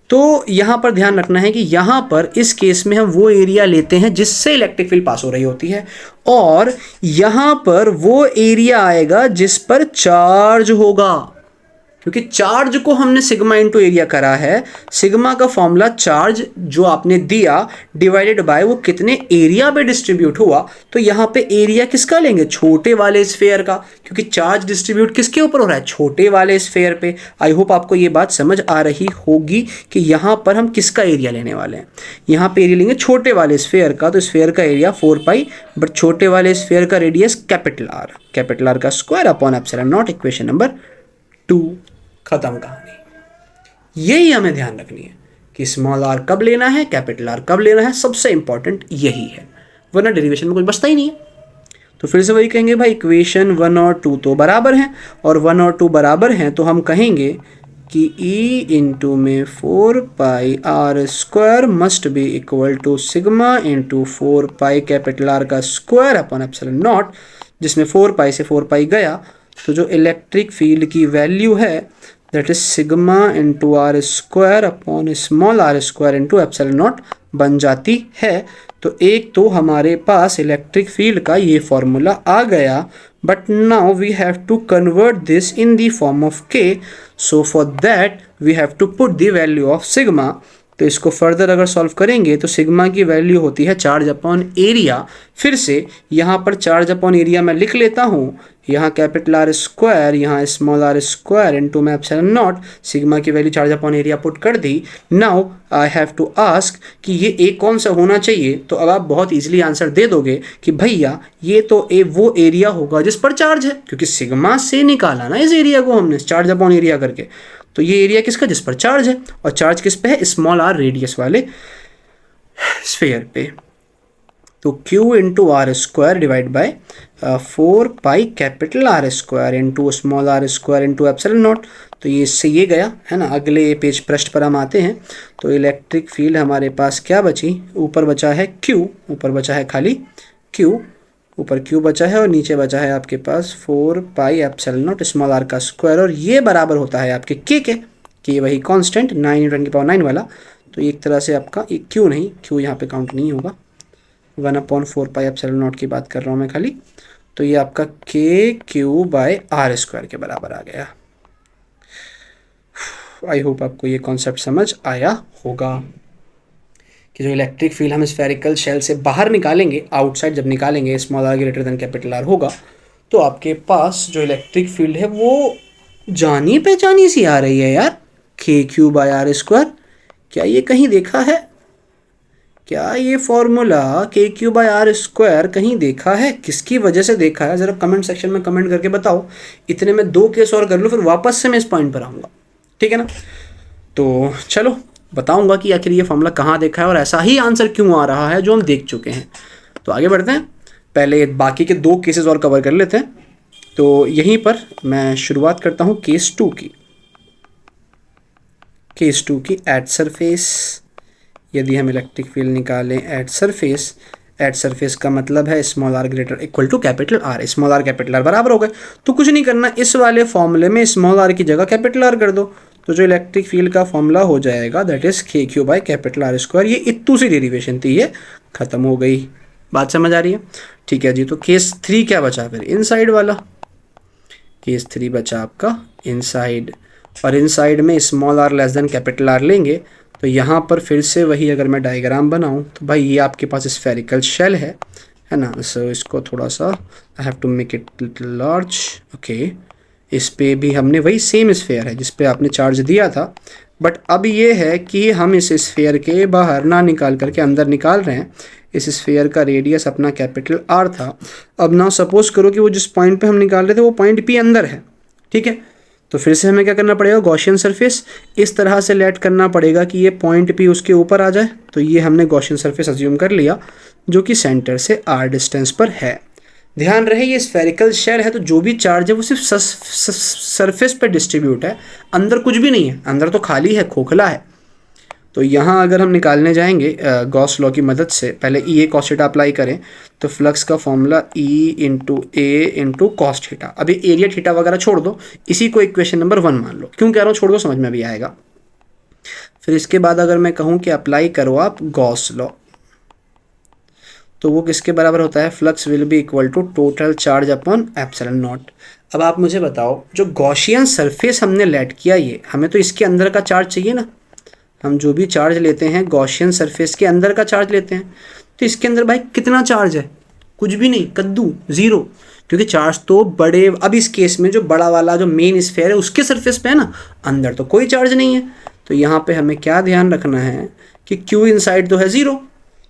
तो यहाँ पर ध्यान रखना है कि यहाँ पर इस केस में हम वो एरिया लेते हैं जिससे इलेक्ट्रिक फील्ड पास हो रही होती है, और यहाँ पर वो एरिया आएगा जिस पर चार्ज होगा। क्योंकि चार्ज को हमने सिग्मा इंटू एरिया करा है। सिग्मा का फॉर्मूला चार्ज जो आपने दिया डिवाइडेड बाय वो कितने एरिया पे डिस्ट्रीब्यूट हुआ, तो यहाँ पे एरिया किसका लेंगे, छोटे वाले स्फेयर का, क्योंकि चार्ज डिस्ट्रीब्यूट किसके ऊपर हो रहा है, छोटे वाले स्फेयर पे। आई होप आपको ये बात समझ आ रही होगी कि यहाँ पर हम किसका एरिया लेने वाले हैं। यहाँ पे एरिया लेंगे छोटे वाले स्फेयर का, तो स्फेयर का एरिया 4 पाई, बट छोटे वाले स्फेयर का रेडियस कैपिटल आर का square upon epsilon not. Equation number 2, खत्म कहानी। यही हमें ध्यान रखनी है कि स्मॉल आर कब लेना है, कैपिटल आर कब लेना है, सबसे इंपॉर्टेंट यही है, वरना डेरिवेशन में कुछ बचता ही नहीं है। तो फिर से वही कहेंगे भाई, इक्वेशन 1 और 2 तो बराबर हैं, और 1 और 2 बराबर हैं तो हम कहेंगे कि E इंटू में 4 pi R square must be equal to sigma into 4 pi capital R का स्क्वायर अपॉन एप्सिलॉन नॉट, जिसमें 4 पाई से 4 पाई गया, तो जो इलेक्ट्रिक फील्ड की वैल्यू है that is sigma into R square upon small are square into epsilon naught बन जाती है। तो एक तो हमारे पास इलेक्ट्रिक फील्ड का ये फॉर्मूला आ गया, but now we have to convert this in the form of K, so for that we have to put the value of sigma. तो इसको फर्दर अगर सॉल्व करेंगे तो सिग्मा की वैल्यू होती है चार्ज अपॉन एरिया। फिर से यहाँ पर चार्ज अपॉन एरिया मैं लिख लेता हूँ, यहाँ कैपिटल आर स्क्वायर, यहाँ स्मॉल आर स्क्वायर इनटू में एप्सिलॉन नॉट, सिग्मा की value charge upon area put कर दी। Now I have to ask कि ये ए कौन सा होना चाहिए, तो अब आप बहुत इजीली आंसर दे दोगे कि भैया ये तो ए वो एरिया होगा जिस पर चार्ज है, क्योंकि सिग्मा से निकाला ना इस एरिया को हमने चार्ज अपॉन एरिया करके। तो ये एरिया किसका, जिस पर चार्ज है, और चार्ज किस पे है, स्मॉल आर रेडियस वाले स्फीयर पे। तो Q into R square divide by 4 pi capital R square into small are square into epsilon naught. तो ये इससे ये गया है ना। अगले पेज पृष्ठ पर हम आते हैं, तो इलेक्ट्रिक फील्ड हमारे पास क्या बची, ऊपर बचा है Q, ऊपर बचा है खाली Q, ऊपर Q बचा है और नीचे बचा है आपके पास 4 pi epsilon naught small R का स्क्वायर, और ये बराबर होता है आपके K के, कि वही कांस्टेंट 9 × 10⁻⁹ वाला। तो एक तरह से आपका ये Q नहीं, Q यहाँ पे काउंट नहीं होगा, 1/4 पाई एप्सिलॉन नॉट की बात कर रहा हूँ मैं खाली। तो ये आपका KQ/R स्क्वायर के बराबर आ गया। आई होप आपको ये कॉन्सेप्ट समझ आया होगा कि जो इलेक्ट्रिक फील्ड हम स्फेरिकल शेल से बाहर निकालेंगे, आउटसाइड जब निकालेंगे, small are greater than capital R होगा, तो आपके पास जो इलेक्ट्रिक फील्ड है वो जानी पहचानी सी आ रही है यार, KQ/R स्क्वायर। क्या ये कहीं देखा है, क्या ये फॉर्मूला KQ/R स्क्वायर कहीं देखा है, किसकी वजह से देखा है, ज़रा कमेंट सेक्शन में कमेंट करके बताओ। इतने में 2 केस और कर लो, फिर वापस से मैं इस पॉइंट पर आऊँगा, ठीक है ना। तो चलो बताऊंगा कि आखिर ये फॉर्मूला कहाँ देखा है और ऐसा ही आंसर क्यों आ रहा है जो हम देख चुके हैं। तो आगे बढ़ते हैं, पहले बाकी के 2 केसेस और कवर कर लेते हैं। तो यहीं पर मैं शुरुआत करता हूँ केस 2 की। केस 2 की एट सरफेस, यदि हम इलेक्ट्रिक फील्ड निकालें एट सरफेस का मतलब है small are greater equal to capital R, small R capital R बराबर हो गए। तो कुछ नहीं करना, इस वाले फॉर्मूले में स्मॉल आर की जगह कैपिटल आर कर दो, तो जो इलेक्ट्रिक फील्ड का फॉर्मूला हो जाएगा दैट इज KQ/R स्क्वायर। ये इतू सी डेरिवेशन थी, ये खत्म हो गई। बात समझ आ रही है, ठीक है जी। तो केस 3 क्या बचा फिर, इनसाइड वाला। केस 3 बचा आपका इनसाइड, और इनसाइड में small R less than capital R लेंगे। तो यहाँ पर फिर से वही अगर मैं डायग्राम बनाऊँ तो भाई ये आपके पास स्फेरिकल शेल है ना। सो इसको थोड़ा सा I have to make it little large, okay. इस पे भी हमने वही सेम स्फेयर है जिस पे आपने चार्ज दिया था, बट अब ये है कि हम इस स्फेयर के बाहर ना निकाल करके अंदर निकाल रहे हैं। इस स्फेयर का रेडियस अपना कैपिटल आर था। अब ना सपोज करो कि वो जिस पॉइंट पे हम निकाल रहे थे वो पॉइंट पी अंदर है, ठीक है। तो फिर से हमें क्या करना पड़ेगा, गॉसियन सरफेस इस तरह से लेट करना पड़ेगा कि ये पॉइंट पी उसके ऊपर आ जाए। तो ये हमने गॉसियन सरफेस अज्यूम कर लिया जो कि सेंटर से आर डिस्टेंस पर है। ध्यान रहे ये स्फेरिकल शेल है, तो जो भी चार्ज है वो सिर्फ सरफेस पे डिस्ट्रीब्यूट है, अंदर कुछ भी नहीं है, अंदर तो खाली है, खोखला है। तो यहाँ अगर हम निकालने जाएंगे गॉस लॉ की मदद से, पहले E cos थीटा अप्लाई करें तो फ्लक्स का formula E × A × cos theta. अभी एरिया थीटा वगैरह छोड़ दो, इसी को इक्वेशन नंबर 1 मान लो। क्यों कह रहा हूँ छोड़ दो, समझ में भी आएगा। फिर इसके बाद अगर मैं कहूँ कि अप्लाई करो आप गॉस लॉ, तो वो किसके बराबर होता है, flux will be equal to total charge upon epsilon naught. अब आप मुझे बताओ, जो गॉसियन सरफेस हमने लेट किया, ये हमें तो इसके अंदर का चार्ज चाहिए ना। हम जो भी चार्ज लेते हैं गॉसियन सरफेस के अंदर का चार्ज लेते हैं, तो इसके अंदर भाई कितना चार्ज है? कुछ भी नहीं, कद्दू, ज़ीरो। क्योंकि चार्ज तो बड़े, अब इस केस में जो बड़ा वाला जो मेन स्फेयर है उसके सरफेस पे है ना, अंदर तो कोई चार्ज नहीं है। तो यहाँ पे हमें क्या ध्यान रखना है कि क्यू इनसाइड तो है ज़ीरो,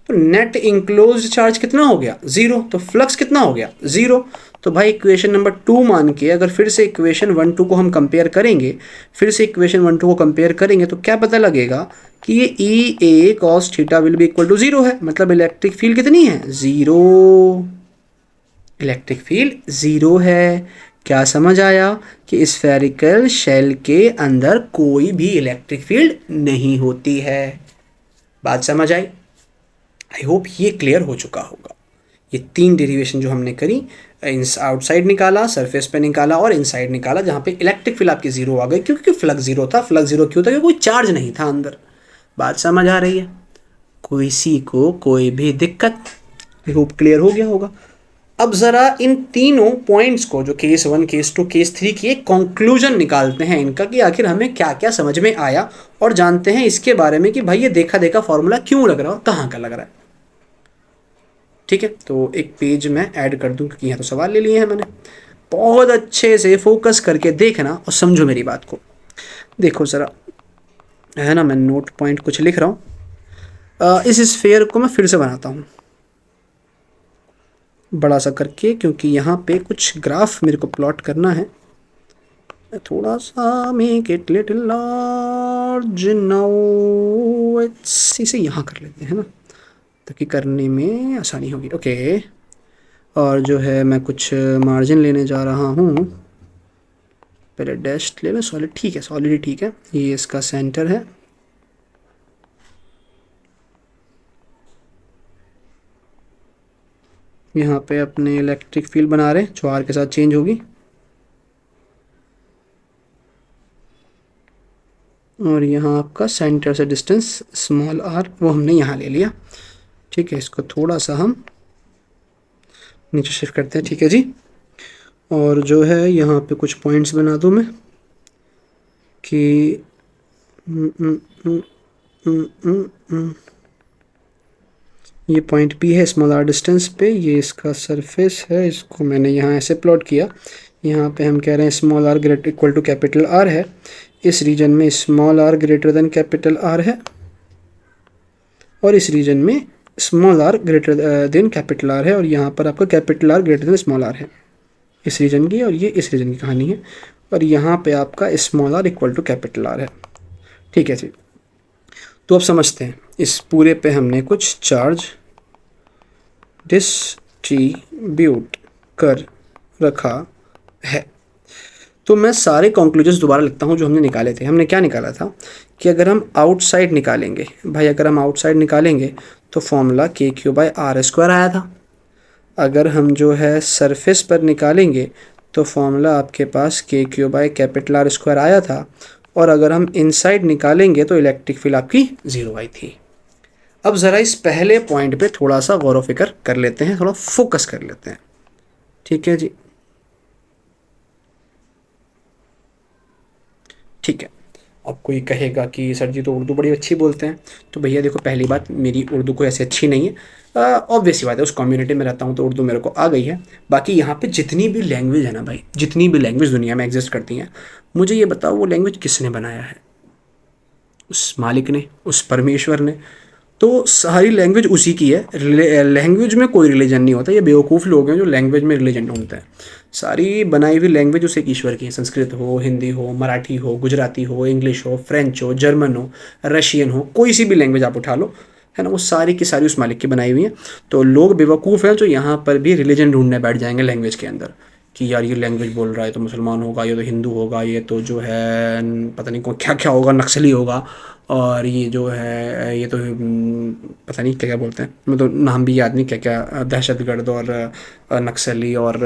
तो नेट इंक्लोज्ड चार्ज कितना हो गया? ज़ीरो। तो फ्लक्स कितना हो गया? ज़ीरो। तो भाई इक्वेशन नंबर 2 मान के अगर फिर से इक्वेशन 1-2 को हम कंपेयर करेंगे, फिर से इक्वेशन 1-2 को कंपेयर करेंगे, तो क्या पता लगेगा कि ये E A cos theta will be equal to zero है। मतलब इलेक्ट्रिक फील्ड कितनी है? ज़ीरो। इलेक्ट्रिक फील्ड ज़ीरो है। क्या समझ आया कि स्फेरिकल शेल के अंदर कोई भी इलेक्ट्रिक फील्ड नहीं होती है। बात समझ आई? आई होप ये क्लियर हो चुका होगा। ये 3 डेरिवेशन जो हमने करी, आउटसाइड निकाला, सरफेस पे निकाला और इनसाइड निकाला, जहाँ पे इलेक्ट्रिक फील्ड आपकी ज़ीरो आ गई क्योंकि फ्लक्स ज़ीरो था। फ्लक्स ज़ीरो क्यों था? क्योंकि कोई चार्ज नहीं था अंदर। बात समझ आ रही है? किसी को कोई भी दिक्कत? आई होप क्लियर हो गया होगा। अब ज़रा इन तीनों पॉइंट्स को, जो केस 1, केस 2, केस 3 की एक कंक्लूजन निकालते हैं इनका, कि आखिर हमें क्या क्या समझ में आया, और जानते हैं इसके बारे में कि भाई ये देखा देखा फॉर्मूला क्यों लग रहा है, कहाँ का लग रहा है। ठीक है, तो एक पेज मैं ऐड कर दूं क्योंकि यहाँ तो सवाल ले लिए हैं मैंने। बहुत अच्छे से फोकस करके देखना और समझो मेरी बात को। देखो ज़रा, है ना, मैं नोट पॉइंट कुछ लिख रहा हूँ। इस स्फेयर को मैं फिर से बनाता हूँ बड़ा सा करके, क्योंकि यहाँ पे कुछ ग्राफ मेरे को प्लॉट करना है। थोड़ा सा make it little large now, इसे यहाँ कर लेते हैं ना, ताकि करने में आसानी होगी। ओके, और जो है मैं कुछ मार्जिन लेने जा रहा हूँ। पहले डैश ले लो, सॉलिड ठीक है, सॉलिड ही ठीक है। ये इसका सेंटर है। यहाँ पे अपने इलेक्ट्रिक फील्ड बना रहे हैं जो आर के साथ चेंज होगी, और यहाँ आपका सेंटर से डिस्टेंस स्मॉल आर वो हमने यहाँ ले लिया। ठीक है, इसको थोड़ा सा हम नीचे शिफ्ट करते हैं। ठीक है जी, और जो है यहाँ पे कुछ पॉइंट्स बना दूँ मैं कि ये पॉइंट P है स्मॉल आर डिस्टेंस पे, ये इसका सरफेस है, इसको मैंने यहाँ ऐसे प्लॉट किया। यहाँ पे हम कह रहे हैं small are greater equal to capital R है। इस रीजन में small are greater than capital R है, और इस रीजन में small are greater than capital R है, और यहाँ पर आपका capital R greater than small r है। इस रीजन की, और ये इस रीजन की कहानी है। और यहाँ पे आपका small r equal to capital R है। ठीक है जी, तो अब समझते हैं इस पूरे पे हमने कुछ चार्ज डिस्ट्रीब्यूट कर रखा है। तो मैं सारे कंक्लूजन्स दोबारा लिखता हूँ जो हमने निकाले थे। हमने क्या निकाला था कि अगर हम आउटसाइड निकालेंगे, भाई अगर हम आउटसाइड निकालेंगे तो फॉर्मूला KQ/R² आया था। अगर हम जो है सरफेस पर निकालेंगे तो फॉर्मूला आपके पास KQ/R² आया था। और अगर हम इनसाइड निकालेंगे तो इलेक्ट्रिक फील्ड आपकी ज़ीरो आई थी। अब ज़रा इस पहले पॉइंट पे थोड़ा सा गौर व फिक्र कर लेते हैं, थोड़ा फोकस कर लेते हैं। ठीक है जी, ठीक है। अब कोई कहेगा कि सर जी तो उर्दू बड़ी अच्छी बोलते हैं, तो भैया देखो, पहली बात, मेरी उर्दू कोई ऐसी अच्छी नहीं है। ऑब्वियस सी बात है, उस कम्युनिटी में रहता हूँ तो उर्दू मेरे को आ गई है। बाकी यहाँ पे जितनी भी लैंग्वेज है ना भाई, जितनी भी लैंग्वेज दुनिया में एग्जिस्ट करती हैं, मुझे ये बताओ वो लैंग्वेज किसने बनाया है? उस मालिक ने, उस परमेश्वर ने। तो सारी लैंग्वेज उसी की है। लैंग्वेज में कोई रिलीजन नहीं होता। ये बेवकूफ़ लोग हैं जो लैंग्वेज में रिलीजन ढूंढते हैं। सारी बनाई हुई लैंग्वेज उस एक ईश्वर की है। संस्कृत हो, हिंदी हो, मराठी हो, गुजराती हो, इंग्लिश हो, फ्रेंच हो, जर्मन हो, रशियन हो, कोई सी भी लैंग्वेज आप उठा लो, है ना, वो सारी की सारी उस मालिक की बनाई हुई है। तो लोग बेवकूफ़ हैं जो यहाँ पर भी रिलीजन ढूंढने बैठ जाएंगे लैंग्वेज के अंदर, कि यार ये लैंग्वेज बोल रहा है तो मुसलमान होगा, ये तो हिंदू होगा, ये तो जो है पता नहीं क्या क्या होगा, नक्सली होगा, और ये जो है ये तो पता नहीं क्या क्या बोलते हैं, मैं तो नाम भी याद नहीं क्या क्या, दहशतगर्द और नक्सली और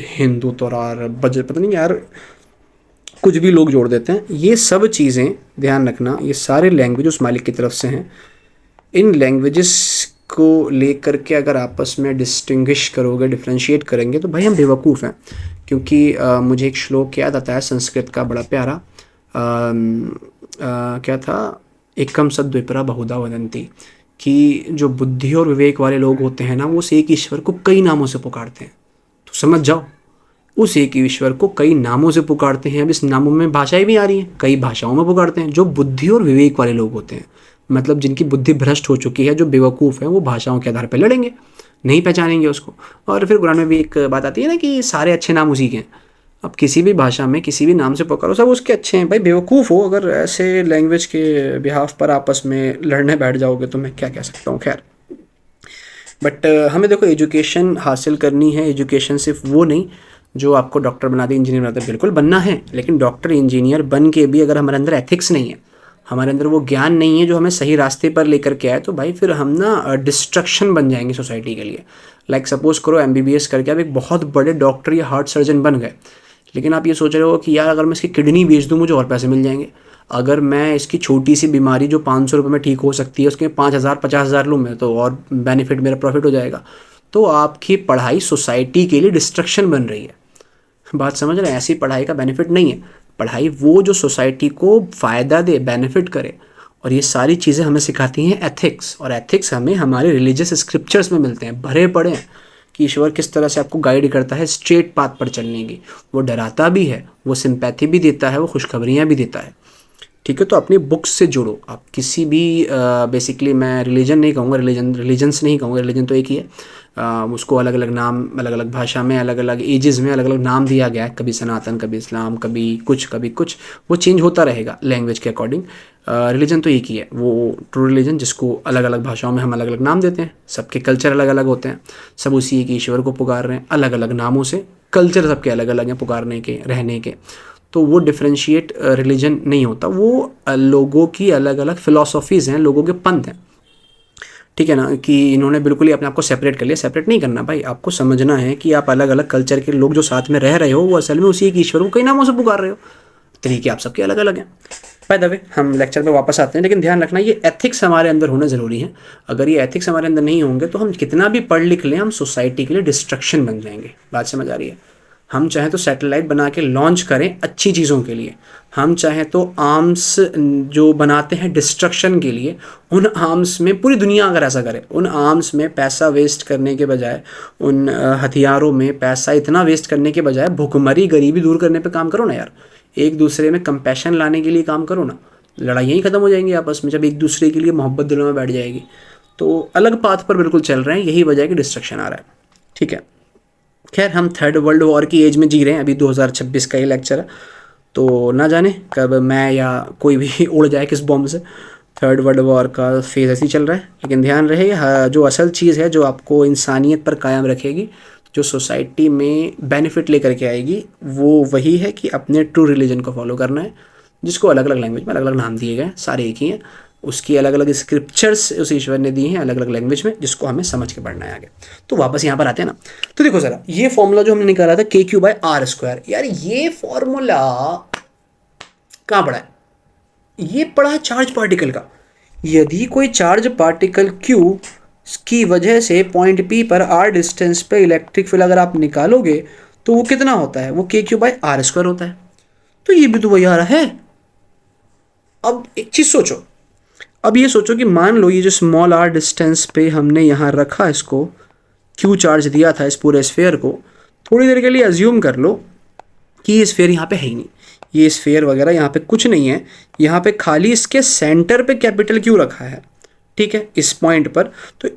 हिंदू और पता नहीं यार, कुछ भी लोग जोड़ देते हैं। ये सब चीज़ें ध्यान रखना, ये सारे लैंग्वेज उस मालिक की तरफ से हैं। इन लैंग्वेजेस को लेकर के अगर आपस में डिस्टिंग्विश करोगे, डिफ्रेंशिएट करेंगे, तो भाई हम बेवकूफ़ हैं। क्योंकि मुझे एक श्लोक याद आता है संस्कृत का बड़ा प्यारा, क्या था, एकम सद्विप्रा बहुधा वदंती, कि जो बुद्धि और विवेक वाले लोग होते हैं ना, वो उस एक ईश्वर को कई नामों से पुकारते हैं। तो समझ जाओ, उस एक ईश्वर को कई नामों से पुकारते हैं। अब इस नामों में भाषाएं भी आ रही हैं, कई भाषाओं में पुकारते हैं। जो बुद्धि और विवेक वाले लोग होते हैं, मतलब जिनकी बुद्धि भ्रष्ट हो चुकी है, जो बेवकूफ़ है, वो भाषाओं के आधार पर लड़ेंगे, नहीं पहचानेंगे उसको। और फिर कुरान में भी एक बात आती है ना कि सारे अच्छे नाम उसी के हैं। अब किसी भी भाषा में किसी भी नाम से पुकारो, सब उसके अच्छे हैं। भाई बेवकूफ़ हो अगर ऐसे लैंग्वेज के बिहाफ पर आपस में लड़ने बैठ जाओगे, तो मैं क्या कह सकता हूँ। खैर, बट हमें देखो एजुकेशन हासिल करनी है। एजुकेशन सिर्फ वो नहीं जो आपको डॉक्टर बना दे, इंजीनियर बना दे, बिल्कुल बनना है, लेकिन डॉक्टर इंजीनियर बन के भी अगर हमारे अंदर एथिक्स नहीं है, हमारे अंदर वो ज्ञान नहीं है जो हमें सही रास्ते पर लेकर के आए, तो भाई फिर हम ना डिस्ट्रक्शन बन जाएंगे सोसाइटी के लिए। लाइक सपोज करो MBBS करके आप एक बहुत बड़े डॉक्टर या हार्ट सर्जन बन गए, लेकिन आप ये सोच रहे हो कि यार अगर मैं इसकी किडनी बेच दूँ मुझे और पैसे मिल जाएंगे, अगर मैं इसकी छोटी सी बीमारी जो 500 रुपये में ठीक हो सकती है उसके 5,000 50,000 लूँ मैं, तो और बेनिफिट मेरा प्रॉफिट हो जाएगा। तो आपकी पढ़ाई सोसाइटी के लिए डिस्ट्रक्शन बन रही है। बात समझ रहे हैं? ऐसी पढ़ाई का बेनिफिट नहीं है। पढ़ाई वो जो सोसाइटी को फ़ायदा दे, बेनिफिट करे। और ये सारी चीज़ें हमें सिखाती हैं एथिक्स, और एथिक्स हमें हमारे रिलीजियस स्क्रिप्चर्स में मिलते हैं, भरे पड़े हैं कि ईश्वर किस तरह से आपको गाइड करता है स्ट्रेट पाथ पर चलने की। वो डराता भी है, वो सिंपैथी भी देता है, वो खुशखबरियाँ भी देता है। ठीक है, तो अपनी बुक्स से जुड़ो। आप किसी भी बेसिकली मैं रिलीजन नहीं कहूँगा, रिलीजन्स नहीं कहूँगा, रिलीजन तो एक ही है। उसको अलग अलग नाम, अलग अलग भाषा में, अलग अलग एजेस में अलग अलग नाम दिया गया है, कभी सनातन, कभी इस्लाम, कभी कुछ, वो चेंज होता रहेगा लैंग्वेज के अकॉर्डिंग। रिलीजन तो एक ही है, वो ट्रू रिलीजन, जिसको अलग अलग भाषाओं में हम अलग अलग नाम देते हैं। सबके कल्चर अलग अलग होते हैं, सब उसी एक ईश्वर को पुकार रहे हैं अलग अलग नामों से। कल्चर सबके अलग अलग हैं पुकारने के, रहने के। तो वो डिफरेंशिएट रिलीजन नहीं होता, वो लोगों की अलग अलग फ़िलासफ़ीज़ हैं, लोगों के पंथ हैं। ठीक है ना, कि इन्होंने बिल्कुल ही अपने आप को सेपरेट कर लिया। सेपरेट नहीं करना भाई, आपको समझना है कि आप अलग अलग कल्चर के लोग जो साथ में रह रहे हो, वो असल में उसी एक ईश्वर को कई नामों से पुकार रहे हो। तरीके आप सबके अलग अलग हैं। बाय द वे, हम लेक्चर पे वापस आते हैं, लेकिन ध्यान रखना ये एथिक्स हमारे अंदर होना ज़रूरी है। अगर ये एथिक्स हमारे अंदर नहीं होंगे तो हम कितना भी पढ़ लिख लें, हम सोसाइटी के लिए डिस्ट्रक्शन बन जाएंगे। बात समझ आ रही है? हम चाहें तो सैटेलाइट बना के लॉन्च करें अच्छी चीज़ों के लिए, हम चाहें तो आर्म्स जो बनाते हैं डिस्ट्रक्शन के लिए, उन आर्म्स में पूरी दुनिया अगर ऐसा करे, उन आर्म्स में पैसा वेस्ट करने के बजाय, उन हथियारों में पैसा इतना वेस्ट करने के बजाय भुखमरी गरीबी दूर करने पे काम करो ना यार। एक दूसरे में कंपैशन लाने के लिए काम करो ना। लड़ाइयाँ ही ख़त्म हो जाएंगी आपस में जब एक दूसरे के लिए मोहब्बत दिलों में बैठ जाएगी। तो अलग पाथ पर बिल्कुल चल रहे हैं, यही वजह है कि डिस्ट्रक्शन आ रहा है। ठीक है, खैर हम थर्ड वर्ल्ड वॉर की एज में जी रहे हैं। अभी 2026 का ये लेक्चर है, तो ना जाने कब मैं या कोई भी उड़ जाए किस बॉम्ब से। थर्ड वर्ल्ड वॉर का फेज़ ऐसे ही चल रहा है, लेकिन ध्यान रहे जो असल चीज़ है जो आपको इंसानियत पर कायम रखेगी, जो सोसाइटी में बेनिफिट लेकर के आएगी, वो वही है कि अपने ट्रू रिलीजन को फॉलो करना है, जिसको अलग अलग लैंग्वेज में अलग अलग नाम दिए गए हैं, सारे एक ही हैं। उसकी अलग अलग स्क्रिप्चर्स उस ईश्वर ने दी हैं अलग अलग लैंग्वेज में, जिसको हमें समझ के पढ़ना है आगे। तो वापस यहाँ पर आते हैं ना, तो देखो ज़रा ये फॉर्मूला जो हमने निकाला था KQ/R², यार ये फॉर्मूला कहाँ पढ़ा है? ये पढ़ा है चार्ज पार्टिकल का। यदि कोई चार्ज पार्टिकल Q की वजह से पॉइंट P पर R डिस्टेंस पे इलेक्ट्रिक फील्ड अगर आप निकालोगे तो वो कितना होता है? वो KQ/R² होता है। तो ये भी तो वही आ रहा है। अब एक चीज़ सोचो, अब ये सोचो कि मान लो ये जो स्मॉल r डिस्टेंस पे हमने यहाँ रखा, इसको Q चार्ज दिया था इस पूरे स्फेयर को, थोड़ी देर के लिए अज्यूम कर लो कि ये स्फेयर यहाँ पे है ही नहीं, ये स्फेयर वगैरह यहाँ पे कुछ नहीं है, यहाँ पे खाली इसके सेंटर पे कैपिटल Q रखा है। ठीक है, इस पॉइंट पर, तो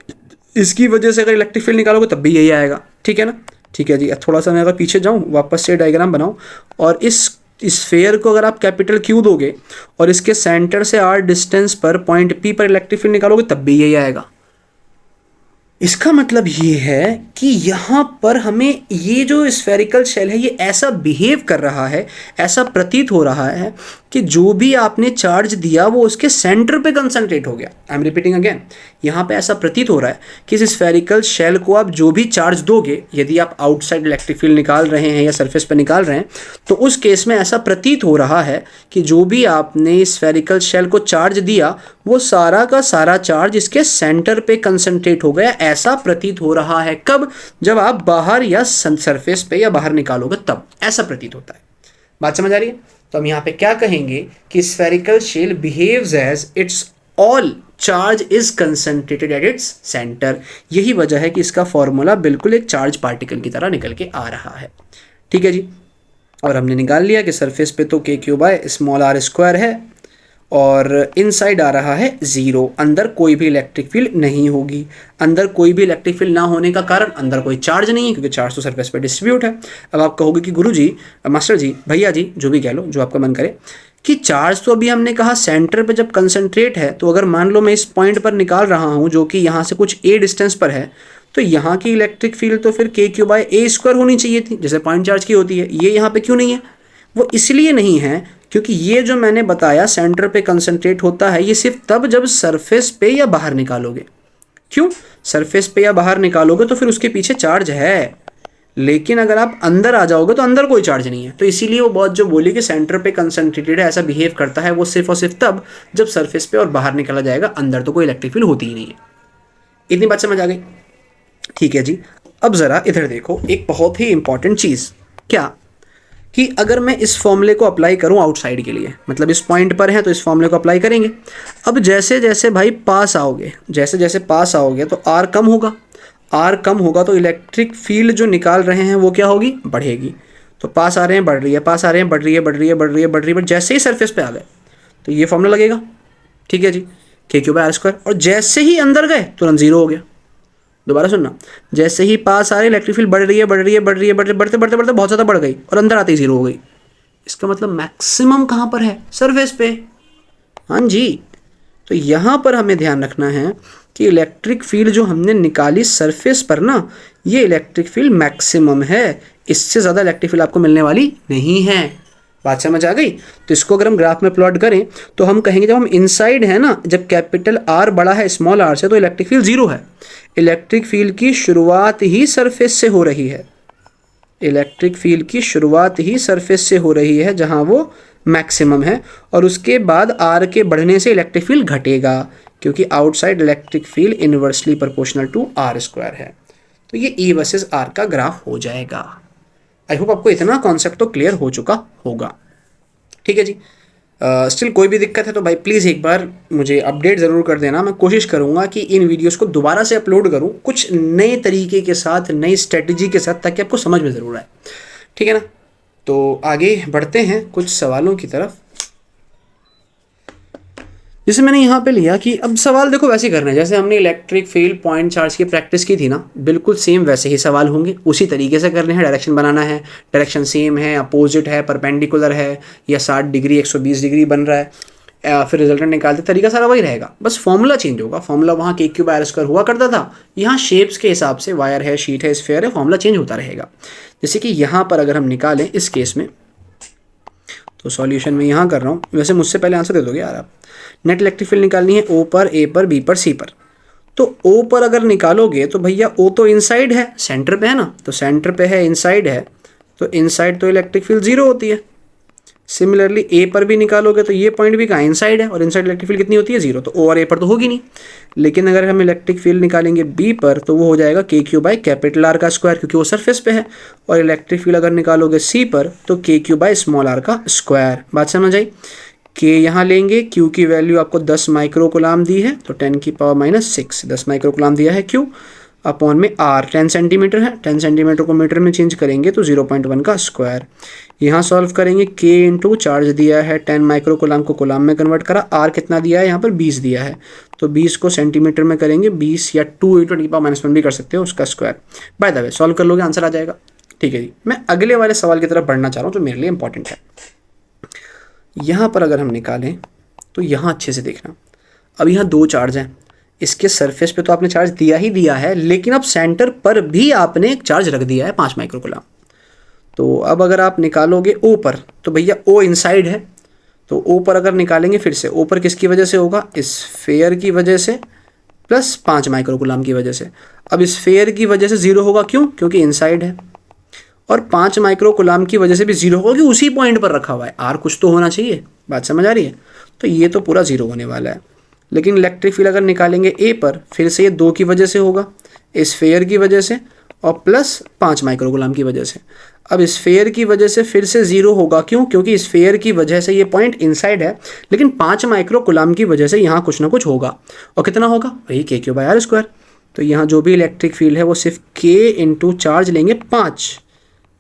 इसकी वजह से अगर इलेक्ट्रिक फील्ड निकालोगे तब भी यही आएगा। ठीक है ना? ठीक है जी, थोड़ा सा मैं अगर पीछे जाऊँ, वापस से डायग्राम बनाऊँ, और इस स्फेयर को अगर आप कैपिटल Q दोगे और इसके सेंटर से R डिस्टेंस पर पॉइंट P पर इलेक्ट्रिक फील्ड निकालोगे तब भी यही आएगा। इसका मतलब ये है कि यहाँ पर हमें ये जो स्फेरिकल शेल है ये ऐसा बिहेव कर रहा है, ऐसा प्रतीत हो रहा है कि जो भी आपने चार्ज दिया वो उसके सेंटर पे कंसंट्रेट हो गया। आई एम रिपीटिंग अगेन, यहाँ पे ऐसा प्रतीत हो रहा है कि इस स्फेरिकल शेल को आप जो भी चार्ज दोगे, यदि आप आउटसाइड इलेक्ट्रिक फील्ड निकाल रहे हैं या सरफेस पे निकाल रहे हैं, तो उस केस में ऐसा प्रतीत हो रहा है कि जो भी आपने स्फेरिकल शेल को चार्ज दिया वो सारा का सारा चार्ज इसके सेंटर पे कंसंट्रेट हो गया। ऐसा प्रतीत हो रहा है कब? जब आप बाहर या सरफेस पे या बाहर निकालोगे तब ऐसा प्रतीत होता है। बात समझ आ रही है? तो हम यहाँ पे क्या कहेंगे कि spherical shell behaves as its all charge is concentrated at its centre. यही वजह है कि इसका फॉर्मूला बिल्कुल एक चार्ज पार्टिकल की तरह निकल के आ रहा है। ठीक है जी, और हमने निकाल लिया कि सरफेस पे तो k q by small are square है और इनसाइड आ रहा है 0। अंदर कोई भी इलेक्ट्रिक फील्ड नहीं होगी। अंदर कोई भी इलेक्ट्रिक फील्ड ना होने का कारण, अंदर कोई चार्ज नहीं है क्योंकि चार्ज तो सरफेस पे डिस्ट्रीब्यूट है। अब आप कहोगे कि गुरुजी, मास्टर जी, भैया जी, जो भी कह लो, जो आपका मन करे, कि चार्ज तो अभी हमने कहा सेंटर पे जब कंसंट्रेट है, तो अगर मान लो मैं इस पॉइंट पर निकाल रहा हूँ जो कि यहाँ से कुछ a डिस्टेंस पर है, तो यहाँ की इलेक्ट्रिक फील्ड तो फिर के क्यू बाय ए स्क्वायर होनी चाहिए थी, जैसे पॉइंट चार्ज की होती है। ये यहाँ पे क्यों नहीं है? वो इसलिए नहीं है क्योंकि ये जो मैंने बताया सेंटर पे कंसंट्रेट होता है, ये सिर्फ तब जब सरफेस पे या बाहर निकालोगे। क्यों? सरफेस पे या बाहर निकालोगे तो फिर उसके पीछे चार्ज है, लेकिन अगर आप अंदर आ जाओगे तो अंदर कोई चार्ज नहीं है। तो इसीलिए वो बहुत जो बोली कि सेंटर पे कंसंट्रेटेड है, ऐसा बिहेव करता है, वो सिर्फ और सिर्फ तब जब सरफेस पे और बाहर निकाला जाएगा, अंदर तो कोई इलेक्ट्रिक फील्ड होती ही नहीं है। इतनी बात समझ आ गई? ठीक है जी। अब ज़रा इधर देखो, एक बहुत ही इंपॉर्टेंट चीज़, क्या कि अगर मैं इस फॉर्मूले को अप्लाई करूं आउटसाइड के लिए, मतलब इस पॉइंट पर है तो इस फॉर्मूले को अप्लाई करेंगे। अब जैसे जैसे भाई पास आओगे, जैसे जैसे पास आओगे तो आर कम होगा। आर कम होगा तो इलेक्ट्रिक फील्ड जो निकाल रहे हैं वो क्या होगी? बढ़ेगी। तो पास आ रहे हैं, बढ़ रही है, पास आ रहे हैं, बढ़ रही है, बढ़ रही है, बढ़ रही है, बढ़ रही है, बट जैसे ही सरफेस पे आ गए तो ये फॉर्मूला लगेगा। ठीक है जी, के क्यू बाय आर स्क्वायर। और जैसे ही अंदर गए तुरंत 0 हो गया। दोबारा सुनना, जैसे ही पास आ रही इलेक्ट्रिक फील्ड बढ़ रही है, बढ़ रही है, बढ़ रही है, बढ़ते बढ़ते बढ़ते बढ़ते बहुत ज़्यादा बढ़ गई और अंदर आते ही 0 हो गई। इसका मतलब मैक्सिमम कहाँ पर है? सरफेस पे। हाँ जी, तो यहाँ पर हमें ध्यान रखना है कि इलेक्ट्रिक फील्ड जो हमने निकाली सरफेस पर ना, ये इलेक्ट्रिक फील्ड मैक्सिमम है। इससे ज़्यादा इलेक्ट्रिक फील्ड आपको मिलने वाली नहीं है। बात समझ आ गई? तो इसको अगर हम ग्राफ में प्लॉट करें तो हम कहेंगे जब हम इनसाइड है ना, जब कैपिटल आर बड़ा है स्मॉल आर से, तो इलेक्ट्रिक फील्ड 0 है। इलेक्ट्रिक फील्ड की शुरुआत ही सरफेस से हो रही है। इलेक्ट्रिक फील्ड की शुरुआत ही सरफेस से हो रही है जहां वो मैक्सिमम है, और उसके बाद आर के बढ़ने से इलेक्ट्रिक फील्ड घटेगा क्योंकि outside electric field inversely proportional to r square है। तो ये ई वर्सेस आर का ग्राफ हो जाएगा। आई होप आपको इतना कॉन्सेप्ट तो क्लियर हो चुका होगा। ठीक है जी। स्टिल कोई भी दिक्कत है तो भाई प्लीज़ एक बार मुझे अपडेट ज़रूर कर देना। मैं कोशिश करूँगा कि इन वीडियोस को दोबारा से अपलोड करूँ कुछ नए तरीके के साथ, नई स्ट्रेटजी के साथ, ताकि आपको समझ में ज़रूर आए। ठीक है ना? तो आगे बढ़ते हैं कुछ सवालों की तरफ। जैसे मैंने यहाँ पे लिया कि अब सवाल देखो वैसे करना है जैसे हमने इलेक्ट्रिक फील्ड पॉइंट चार्ज की प्रैक्टिस की थी ना, बिल्कुल सेम वैसे ही सवाल होंगे, उसी तरीके से करने हैं। डायरेक्शन बनाना है, डायरेक्शन सेम है, अपोजिट है, परपेंडिकुलर है, या 60 डिग्री 120 डिग्री बन रहा है, फिर रिजल्टेंट निकालते, तरीका सारा वही रहेगा, बस फॉर्मूला चेंज होगा। फॉर्मूला वहाँ के क्यू बाय आर स्क्वायर हुआ करता था, यहाँ शेप्स के हिसाब से, वायर है, शीट है, स्फीयर है, फॉर्मूला चेंज होता रहेगा। जैसे कि यहाँ पर अगर हम निकालें इस केस में, तो सॉल्यूशन में यहाँ कर रहा हूँ, वैसे मुझसे पहले आंसर दे दोगे यार आप। नेट इलेक्ट्रिक फील्ड निकालनी है ओ पर, ए पर, बी पर, सी पर। तो ओ पर अगर निकालोगे तो भैया ओ तो इनसाइड है, सेंटर पे है ना, तो सेंटर पे है, इनसाइड है, तो इनसाइड तो इलेक्ट्रिक फील्ड 0 होती है। सिमिलरली ए पर भी निकालोगे तो ये पॉइंट भी कहाँ इनसाइड है, और इनसाइड इलेक्ट्रिक फील्ड कितनी होती है? 0। तो ओ और ए पर तो होगी नहीं। लेकिन अगर हम इलेक्ट्रिक फील्ड निकालेंगे बी पर तो वो हो जाएगा के क्यू बाय कैपिटल आर का स्क्वायर, क्योंकि वो सरफेस पे है। और इलेक्ट्रिक फील्ड अगर निकालोगे सी पर तो k q by small R का स्क्वायर। बात समझ आई? के यहाँ लेंगे, क्यू की वैल्यू आपको 10 माइक्रो कूलम दी है, तो 10 की पावर -6, 10 माइक्रो कूलम दिया है क्यू, अपॉन में आर 10 सेंटीमीटर है, 10 सेंटीमीटर को मीटर में चेंज करेंगे तो 0.1 का स्क्वायर। यहाँ सॉल्व करेंगे, के इंटू चार्ज दिया है 10 माइक्रो कूलम को कूलम में कन्वर्ट करा, आर कितना दिया है यहाँ पर 20 दिया है, तो 20 को सेंटीमीटर में करेंगे 20, या 2 × 10 की पावर -1 भी कर सकते हो उसका square. By the way solve कर लोगे आंसर आ जाएगा। ठीक है जी, मैं अगले वाले सवाल की तरफ बढ़ना चाह रहा हूँ जो मेरे लिए इंपॉर्टेंट है। यहाँ पर अगर हम निकालें तो यहाँ अच्छे से देखना, अब यहाँ 2 चार्ज हैं, इसके सरफेस पे तो आपने चार्ज दिया ही दिया है, लेकिन अब सेंटर पर भी आपने एक चार्ज रख दिया है 5 माइक्रो कूलम। तो अब अगर आप निकालोगे ओ पर तो भैया ओ इनसाइड है, तो ऊपर अगर निकालेंगे फिर से, ऊपर किसकी वजह से होगा, स्फेयर की वजह से प्लस 5 माइक्रोकूलम की वजह से। अब स्फेयर की वजह से 0 होगा, क्यों, क्योंकि इनसाइड है, और 5 माइक्रोकूलम की वजह से भी 0 होगा क्योंकि उसी पॉइंट पर रखा हुआ है। आर कुछ तो होना चाहिए, बात समझ आ रही है। तो ये तो पूरा 0 होने वाला है। लेकिन इलेक्ट्रिक फील्ड अगर निकालेंगे ए पर, फिर से ये 2 की वजह से होगा, स्फेयर की वजह से और प्लस 5 माइक्रोकूलम की वजह से। अब स्फेयर की वजह से फिर से 0 होगा, क्यों, क्योंकि स्फेयर की वजह से ये पॉइंट इनसाइड है, लेकिन 5 माइक्रोकूलम की वजह से यहाँ कुछ ना कुछ होगा, और कितना होगा, वही के क्यू बाई आर स्क्वायर। तो यहाँ जो भी इलेक्ट्रिक फील्ड है वो सिर्फ के इंटू चार्ज लेंगे 5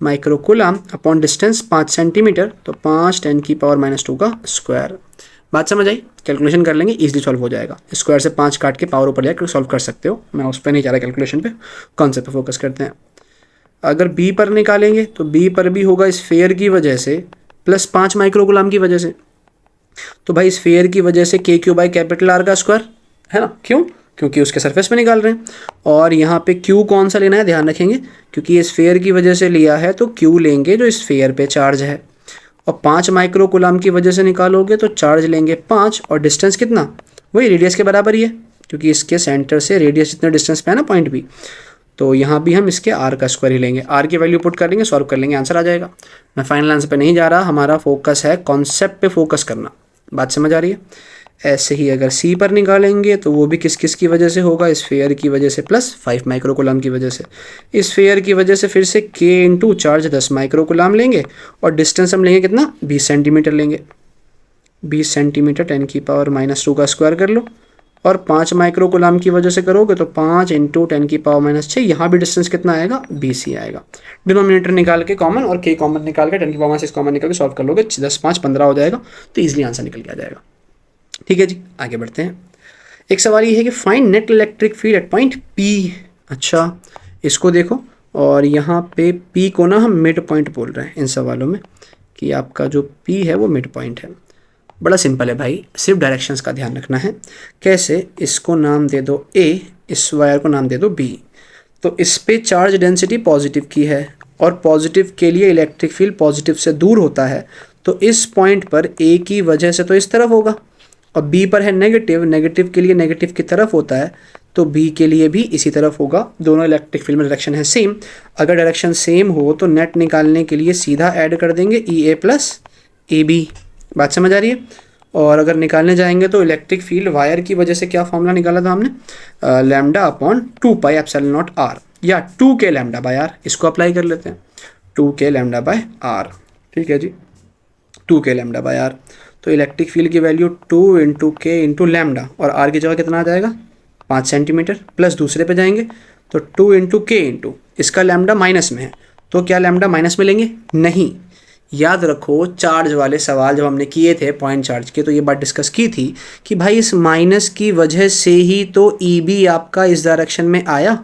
माइक्रोकूलम अपॉन डिस्टेंस 5 सेंटीमीटर, तो 5 10⁻² का स्क्वायर। बात समझ आई, कैलकुलेशन कर लेंगे, इजीली सॉल्व हो जाएगा। स्क्वायर से 5 काट के पावर ऊपर जाकर सॉल्व कर सकते हो, मैं उस पर नहीं जा रहा कैलकुलेशन पे, कॉन्सेप्ट पे फोकस करते हैं। अगर बी पर निकालेंगे तो बी पर भी होगा स्फेयर की वजह से प्लस 5 माइक्रोकूलम की वजह से। तो भाई स्फेयर की वजह से के क्यू बाई कैपिटल आर का स्क्वायर है ना, क्यों, क्योंकि उसके सरफेस पे निकाल रहे हैं। और यहाँ पे क्यू कौन सा लेना है, ध्यान रखेंगे, क्योंकि ये स्फेयर की वजह से लिया है तो क्यू लेंगे जो स्फेयर पे चार्ज है। और 5 माइक्रोकूलम की वजह से निकालोगे तो चार्ज लेंगे 5, और डिस्टेंस कितना, वही रेडियस के बराबर ही है, क्योंकि इसके सेंटर से रेडियस जितना डिस्टेंस पे है ना पॉइंट भी। तो यहाँ भी हम इसके आर का स्क्वायर ही लेंगे, आर की वैल्यू पुट कर लेंगे, सॉल्व कर लेंगे, आंसर आ जाएगा। मैं फाइनल आंसर पे नहीं जा रहा, हमारा फोकस है कॉन्सेप्ट पे फोकस करना। बात समझ आ रही है। ऐसे ही अगर सी पर निकालेंगे तो वो भी किस किस की वजह से होगा, स्फेयर की वजह से प्लस 5 माइक्रोकूलम की वजह से। स्फेयर की वजह से फिर से के इंटू चार्ज 10 माइक्रोकूलम लेंगे, और डिस्टेंस हम लेंगे कितना, 20 सेंटीमीटर लेंगे। 20 सेंटीमीटर 10⁻² का स्क्वायर कर लो, और 5 माइक्रोकूलम की वजह से करोगे तो 5 इंटू 10⁻⁶, यहाँ भी डिस्टेंस कितना आएगा, 20 ही आएगा। डिनोमिनेटर निकाल के कॉमन और के कॉमन निकाल के 10⁻⁶ कॉमन निकाल के सॉल्व कर लोगे, 10 5 15 हो जाएगा, तो ईजिली आंसर निकल के आ जाएगा। ठीक है जी, आगे बढ़ते हैं। एक सवाल ये है कि find net electric field at point P. अच्छा, इसको देखो, और यहाँ पे पी को ना हम मिड पॉइंट बोल रहे हैं इन सवालों में, कि आपका जो पी है वो मिड पॉइंट है। बड़ा सिंपल है भाई, सिर्फ डायरेक्शंस का ध्यान रखना है। कैसे, इसको नाम दे दो ए, इस वायर को नाम दे दो बी। तो इस पे चार्ज डेंसिटी पॉजिटिव की है, और पॉजिटिव के लिए इलेक्ट्रिक फील्ड पॉजिटिव से दूर होता है, तो इस पॉइंट पर ए की वजह से तो इस तरफ होगा, और बी पर है नेगेटिव, नेगेटिव के लिए नेगेटिव की तरफ होता है, तो बी के लिए भी इसी तरफ होगा। दोनों इलेक्ट्रिक फील्ड में डायरेक्शन है सेम। अगर डायरेक्शन सेम हो तो नेट निकालने के लिए सीधा ऐड कर देंगे ई ए प्लस ए बी। बात समझ आ रही है। और अगर निकालने जाएंगे तो इलेक्ट्रिक फील्ड वायर की वजह से क्या फॉर्मूला निकाला था हमने, lambda upon 2 pi epsilon not r, या 2k लैम्डा बाय आर। इसको अप्लाई कर लेते हैं, 2k लैम्डा बाय आर। ठीक है जी, 2k लैम्डा बाय आर। तो इलेक्ट्रिक फील्ड की value 2 into k into lambda, और आर की जगह कितना आ जाएगा, 5 सेंटीमीटर, प्लस दूसरे पे जाएंगे तो 2 इंटू के इंटू, इसका लैम्डा माइनस में है, तो क्या लैम्डा माइनस में लेंगे, नहीं। याद रखो चार्ज वाले सवाल जब हमने किए थे पॉइंट चार्ज के, तो ये बात डिस्कस की थी कि भाई इस माइनस की वजह से ही तो ई बी आपका इस डायरेक्शन में आया,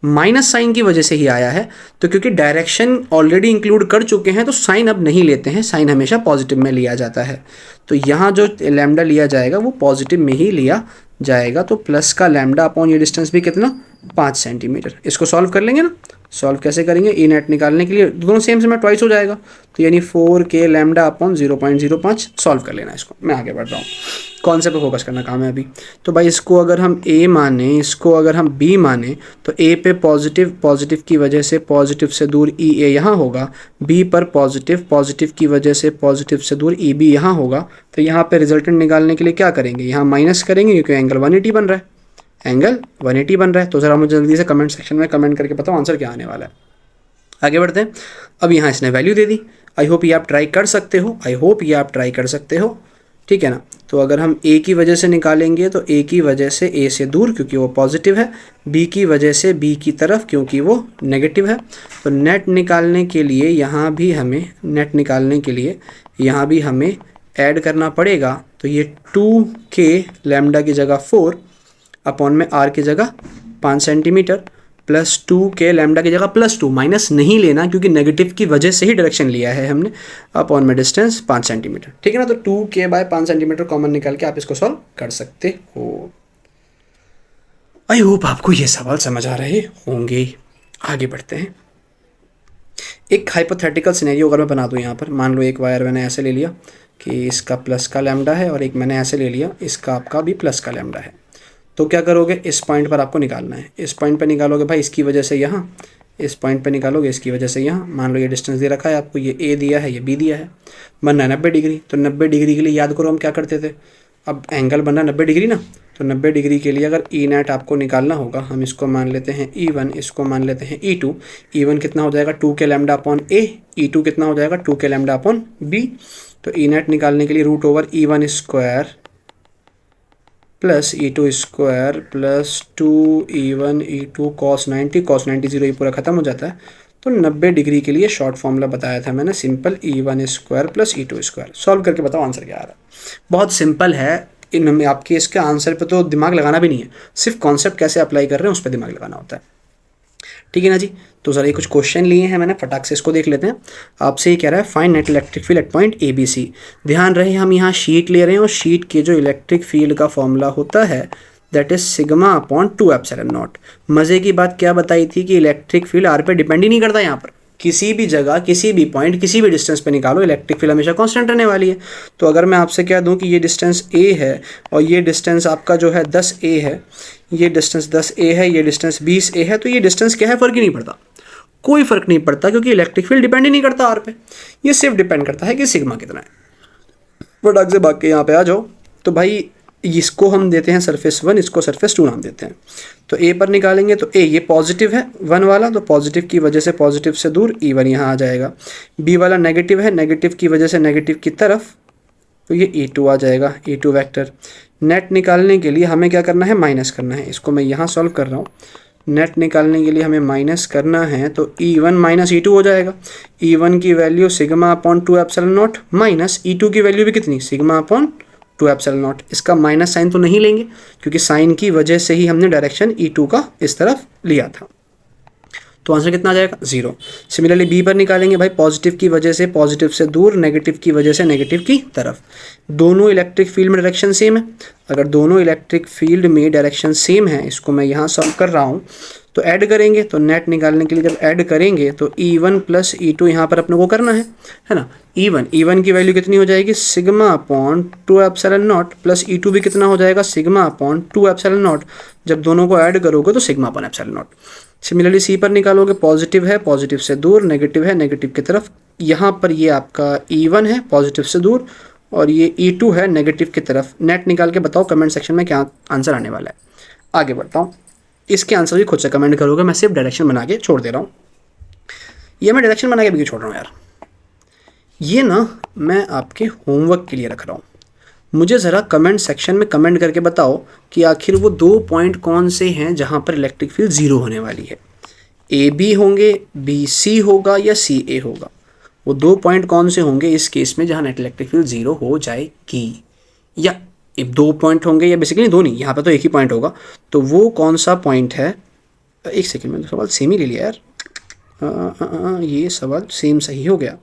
माइनस साइन की वजह से ही आया है। तो क्योंकि डायरेक्शन ऑलरेडी इंक्लूड कर चुके हैं तो साइन अब नहीं लेते हैं, साइन हमेशा पॉजिटिव में लिया जाता है। तो यहाँ जो लैम्डा लिया जाएगा वो पॉजिटिव में ही लिया जाएगा। तो प्लस का लैम्डा अपॉन ये डिस्टेंस भी कितना, 5 सेंटीमीटर। इसको सॉल्व कर लेंगे ना, सॉल्व कैसे करेंगे, ई नेट निकालने के लिए दोनों सेम से मैं ट्वाइस हो जाएगा, तो यानी 4k लैम्डा अपॉन 0.05 सॉल्व कर लेना। इसको मैं आगे बढ़ रहा हूँ, कॉन्सेप्ट पे फोकस करना काम है अभी। तो भाई इसको अगर हम a माने, इसको अगर हम b माने, तो a पे पॉजिटिव, पॉजिटिव की वजह से पॉजिटिव से दूर ई ए यहाँ होगा, b पर पॉजिटिव, पॉजिटिव की वजह से पॉजिटिव से दूर ई बी यहाँ होगा। तो यहाँ पे रिजल्टेंट निकालने के लिए क्या करेंगे, यहाँ माइनस करेंगे क्योंकि एंगल 180 बन रहा है, एंगल 180 बन रहा है। तो ज़रा मुझे जल्दी से कमेंट सेक्शन में कमेंट करके बताओ आंसर क्या आने वाला है। आगे बढ़ते हैं। अब यहाँ इसने value they the, I hope ये आप ट्राई कर सकते हो, आई होप ये आप ट्राई कर सकते हो, ठीक है ना। तो अगर हम a की वजह से निकालेंगे तो a की वजह से a से दूर क्योंकि वो पॉजिटिव है, b की वजह से b की तरफ क्योंकि वो नेगेटिव है। तो नेट निकालने के लिए यहाँ भी हमें, नेट निकालने के लिए यहाँ भी हमें ऐड करना पड़ेगा। तो ये 2k लैम्डा की जगह 4 अपॉन में r की जगह 5 सेंटीमीटर, प्लस 2k लैम्डा की जगह +2, माइनस नहीं लेना क्योंकि नेगेटिव की वजह से ही डायरेक्शन लिया है हमने, अपॉन में डिस्टेंस 5 सेंटीमीटर, ठीक है ना। तो 2k बाय 5 सेंटीमीटर कॉमन निकाल के आप इसको सॉल्व कर सकते हो। आई होप आपको ये सवाल समझ आ रहे होंगे। आगे बढ़ते हैं। एक हाइपोथेटिकल सिनेरियो अगर मैं बना दूँ यहाँ पर, मान लो एक वायर मैंने ऐसे ले लिया कि इसका प्लस का लैम्डा है और एक मैंने ऐसे ले लिया इसका आपका भी प्लस का लैम्डा है। तो क्या करोगे, इस पॉइंट पर आपको निकालना है। इस पॉइंट पर निकालोगे भाई इसकी वजह से यहाँ, इस पॉइंट पे निकालोगे इसकी वजह से यहाँ। मान लो ये डिस्टेंस दे रखा है आपको, ये ए दिया है, ये बी दिया है, बनना है 90 डिग्री। तो 90 डिग्री के लिए याद करो हम क्या करते थे, अब एंगल बनना 90 डिग्री ना, तो 90 डिग्री के लिए अगर ई नेट आपको निकालना होगा, हम इसको मान लेते हैं E1, इसको मान लेते हैं E2। E1 कितना हो जाएगा 2 के लैम्डा अपॉन ए, E2 कितना हो जाएगा 2 के लैम्डा अपॉन बी। तो ई नेट निकालने के लिए root over E1 square plus E2 square plus 2E1 E2 cos 90 cos 90 0 ये पूरा खत्म हो जाता है। तो 90 डिग्री के लिए शॉर्ट फॉर्मूला बताया था मैंने, simple E1 square plus E2 square. Solve करके बताओ आंसर क्या आ रहा है। बहुत सिंपल है, इनमें आपके इसके आंसर पे तो दिमाग लगाना भी नहीं है, सिर्फ कॉन्सेप्ट कैसे अप्लाई कर रहे हैं उस पर दिमाग लगाना होता है। ठीक है ना जी। तो ज़रा ये कुछ क्वेश्चन लिए हैं मैंने, फटाक से इसको देख लेते हैं। आपसे ये कह रहा है find net electric field at point ABC। ध्यान रहे हम यहाँ शीट ले रहे हैं और शीट के जो इलेक्ट्रिक फील्ड का फॉर्मूला होता है that is sigma upon 2 epsilon not. मज़े की बात क्या बताई थी कि इलेक्ट्रिक फील्ड आर पे डिपेंड ही नहीं करता। यहाँ पर किसी भी जगह, किसी भी पॉइंट, किसी भी डिस्टेंस पे निकालो, इलेक्ट्रिक फील्ड हमेशा कांस्टेंट रहने वाली है। तो अगर मैं आपसे कह दूं कि ये डिस्टेंस a है और ये डिस्टेंस आपका जो है 10a है, ये डिस्टेंस 10a है, ये डिस्टेंस 20a है, तो ये डिस्टेंस क्या है, फ़र्क ही नहीं पड़ता, कोई फ़र्क नहीं पड़ता, क्योंकि इलेक्ट्रिक फील्ड डिपेंड ही नहीं करता आर पे। ये सिर्फ डिपेंड करता है कि सिग्मा कितना है। फटाक से भाग के यहाँ पे आ जाओ। तो भाई इसको हम देते हैं सरफेस 1, इसको सरफेस 2 नाम देते हैं। तो ए पर निकालेंगे तो ए ये पॉजिटिव है 1 वाला, तो पॉजिटिव की वजह से पॉजिटिव से दूर E1 यहाँ आ जाएगा। बी वाला नेगेटिव है, नेगेटिव की वजह से नेगेटिव की तरफ, तो ये E2 आ जाएगा, E2 वेक्टर। नेट निकालने के लिए हमें क्या करना है, माइनस करना है। इसको मैं यहाँ सॉल्व कर रहा हूँ। नेट निकालने के लिए हमें माइनस करना है, तो E1 माइनस E2 हो जाएगा। E1 की value sigma upon 2 epsilon not minus E2 की वैल्यू भी कितनी, सिग्मा अपॉन 2 एप्सिलॉन नॉट। इसका माइनस साइन तो नहीं लेंगे क्योंकि साइन की वजह से ही हमने डायरेक्शन E2 का इस तरफ लिया था। तो आंसर कितना आ जाएगा, 0। सिमिलरली बी पर निकालेंगे भाई, पॉजिटिव की वजह से पॉजिटिव से दूर, नेगेटिव की वजह से नेगेटिव की तरफ। दोनों इलेक्ट्रिक फील्ड में डायरेक्शन सेम है। अगर दोनों इलेक्ट्रिक फील्ड में डायरेक्शन सेम है, इसको मैं यहाँ सॉल्व कर रहा हूँ, तो ऐड करेंगे। तो नेट निकालने के लिए जब ऐड करेंगे तो E1 प्लस E2 यहाँ पर अपने को करना है ना। E1 की वैल्यू कितनी हो जाएगी, sigma upon 2 epsilon not, plus E2 भी कितना हो जाएगा, सिग्मा अपॉन 2 एप्सिलॉन नॉट। जब दोनों को ऐड करोगे तो sigma upon epsilon not. Similarly C पर निकालोगे, पॉजिटिव है पॉजिटिव से दूर, नेगेटिव है नेगेटिव की तरफ। यहाँ पर ये आपका E1 है पॉजिटिव से दूर और ये E2 है नेगेटिव की तरफ। नेट निकाल के बताओ कमेंट सेक्शन में क्या आंसर आने वाला है। आगे बढ़ता हूँ, इसके आंसर भी खुद से कमेंट करोगे, मैं सिर्फ डायरेक्शन बना के छोड़ दे रहा हूँ। ये मैं डायरेक्शन बना के भी छोड़ रहा हूँ यार, ये ना मैं आपके होमवर्क के लिए रख रहा हूँ। मुझे ज़रा कमेंट सेक्शन में कमेंट करके बताओ कि आखिर वो 2 पॉइंट कौन से हैं जहाँ पर इलेक्ट्रिक फील्ड 0 होने वाली है। AB होंगे, BC होगा या CA होगा। वो 2 पॉइंट कौन से होंगे इस केस में जहाँ नेट इलेक्ट्रिक फील्ड 0 हो जाएगी, या 2 पॉइंट होंगे या बेसिकली 2 नहीं, यहाँ पर तो एक ही पॉइंट होगा। तो वो कौन सा पॉइंट है, एक सेकेंड में, सवाल सेम ही ले लिया यार। ये सवाल सेम सही हो गया।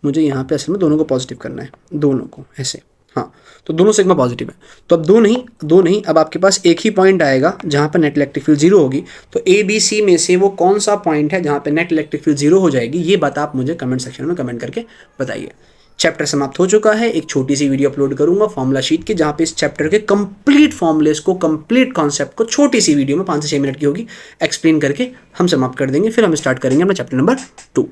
मुझे यहाँ पे असल में दोनों को पॉजिटिव करना है, दोनों को ऐसे, हाँ। तो दोनों सिग्मा पॉजिटिव है, तो अब दो नहीं, अब आपके पास एक ही पॉइंट आएगा जहाँ पर नेट इलेक्ट्रिक फील्ड 0 होगी। तो ABC में से वो कौन सा पॉइंट है जहाँ पे नेट इलेक्ट्रिक फील्ड 0 हो जाएगी, ये बात आप मुझे कमेंट सेक्शन में कमेंट करके बताइए। चैप्टर समाप्त हो चुका है। एक छोटी सी वीडियो अपलोड करूंगा फॉर्मूला शीट की, जहाँ पे इस चैप्टर के कंप्लीट फॉर्मूलेस को, कंप्लीट कॉन्सेप्ट को छोटी सी वीडियो में 5 से 6 मिनट की होगी, एक्सप्लेन करके हम समाप्त कर देंगे। फिर हम स्टार्ट करेंगे अपना चैप्टर नंबर 2।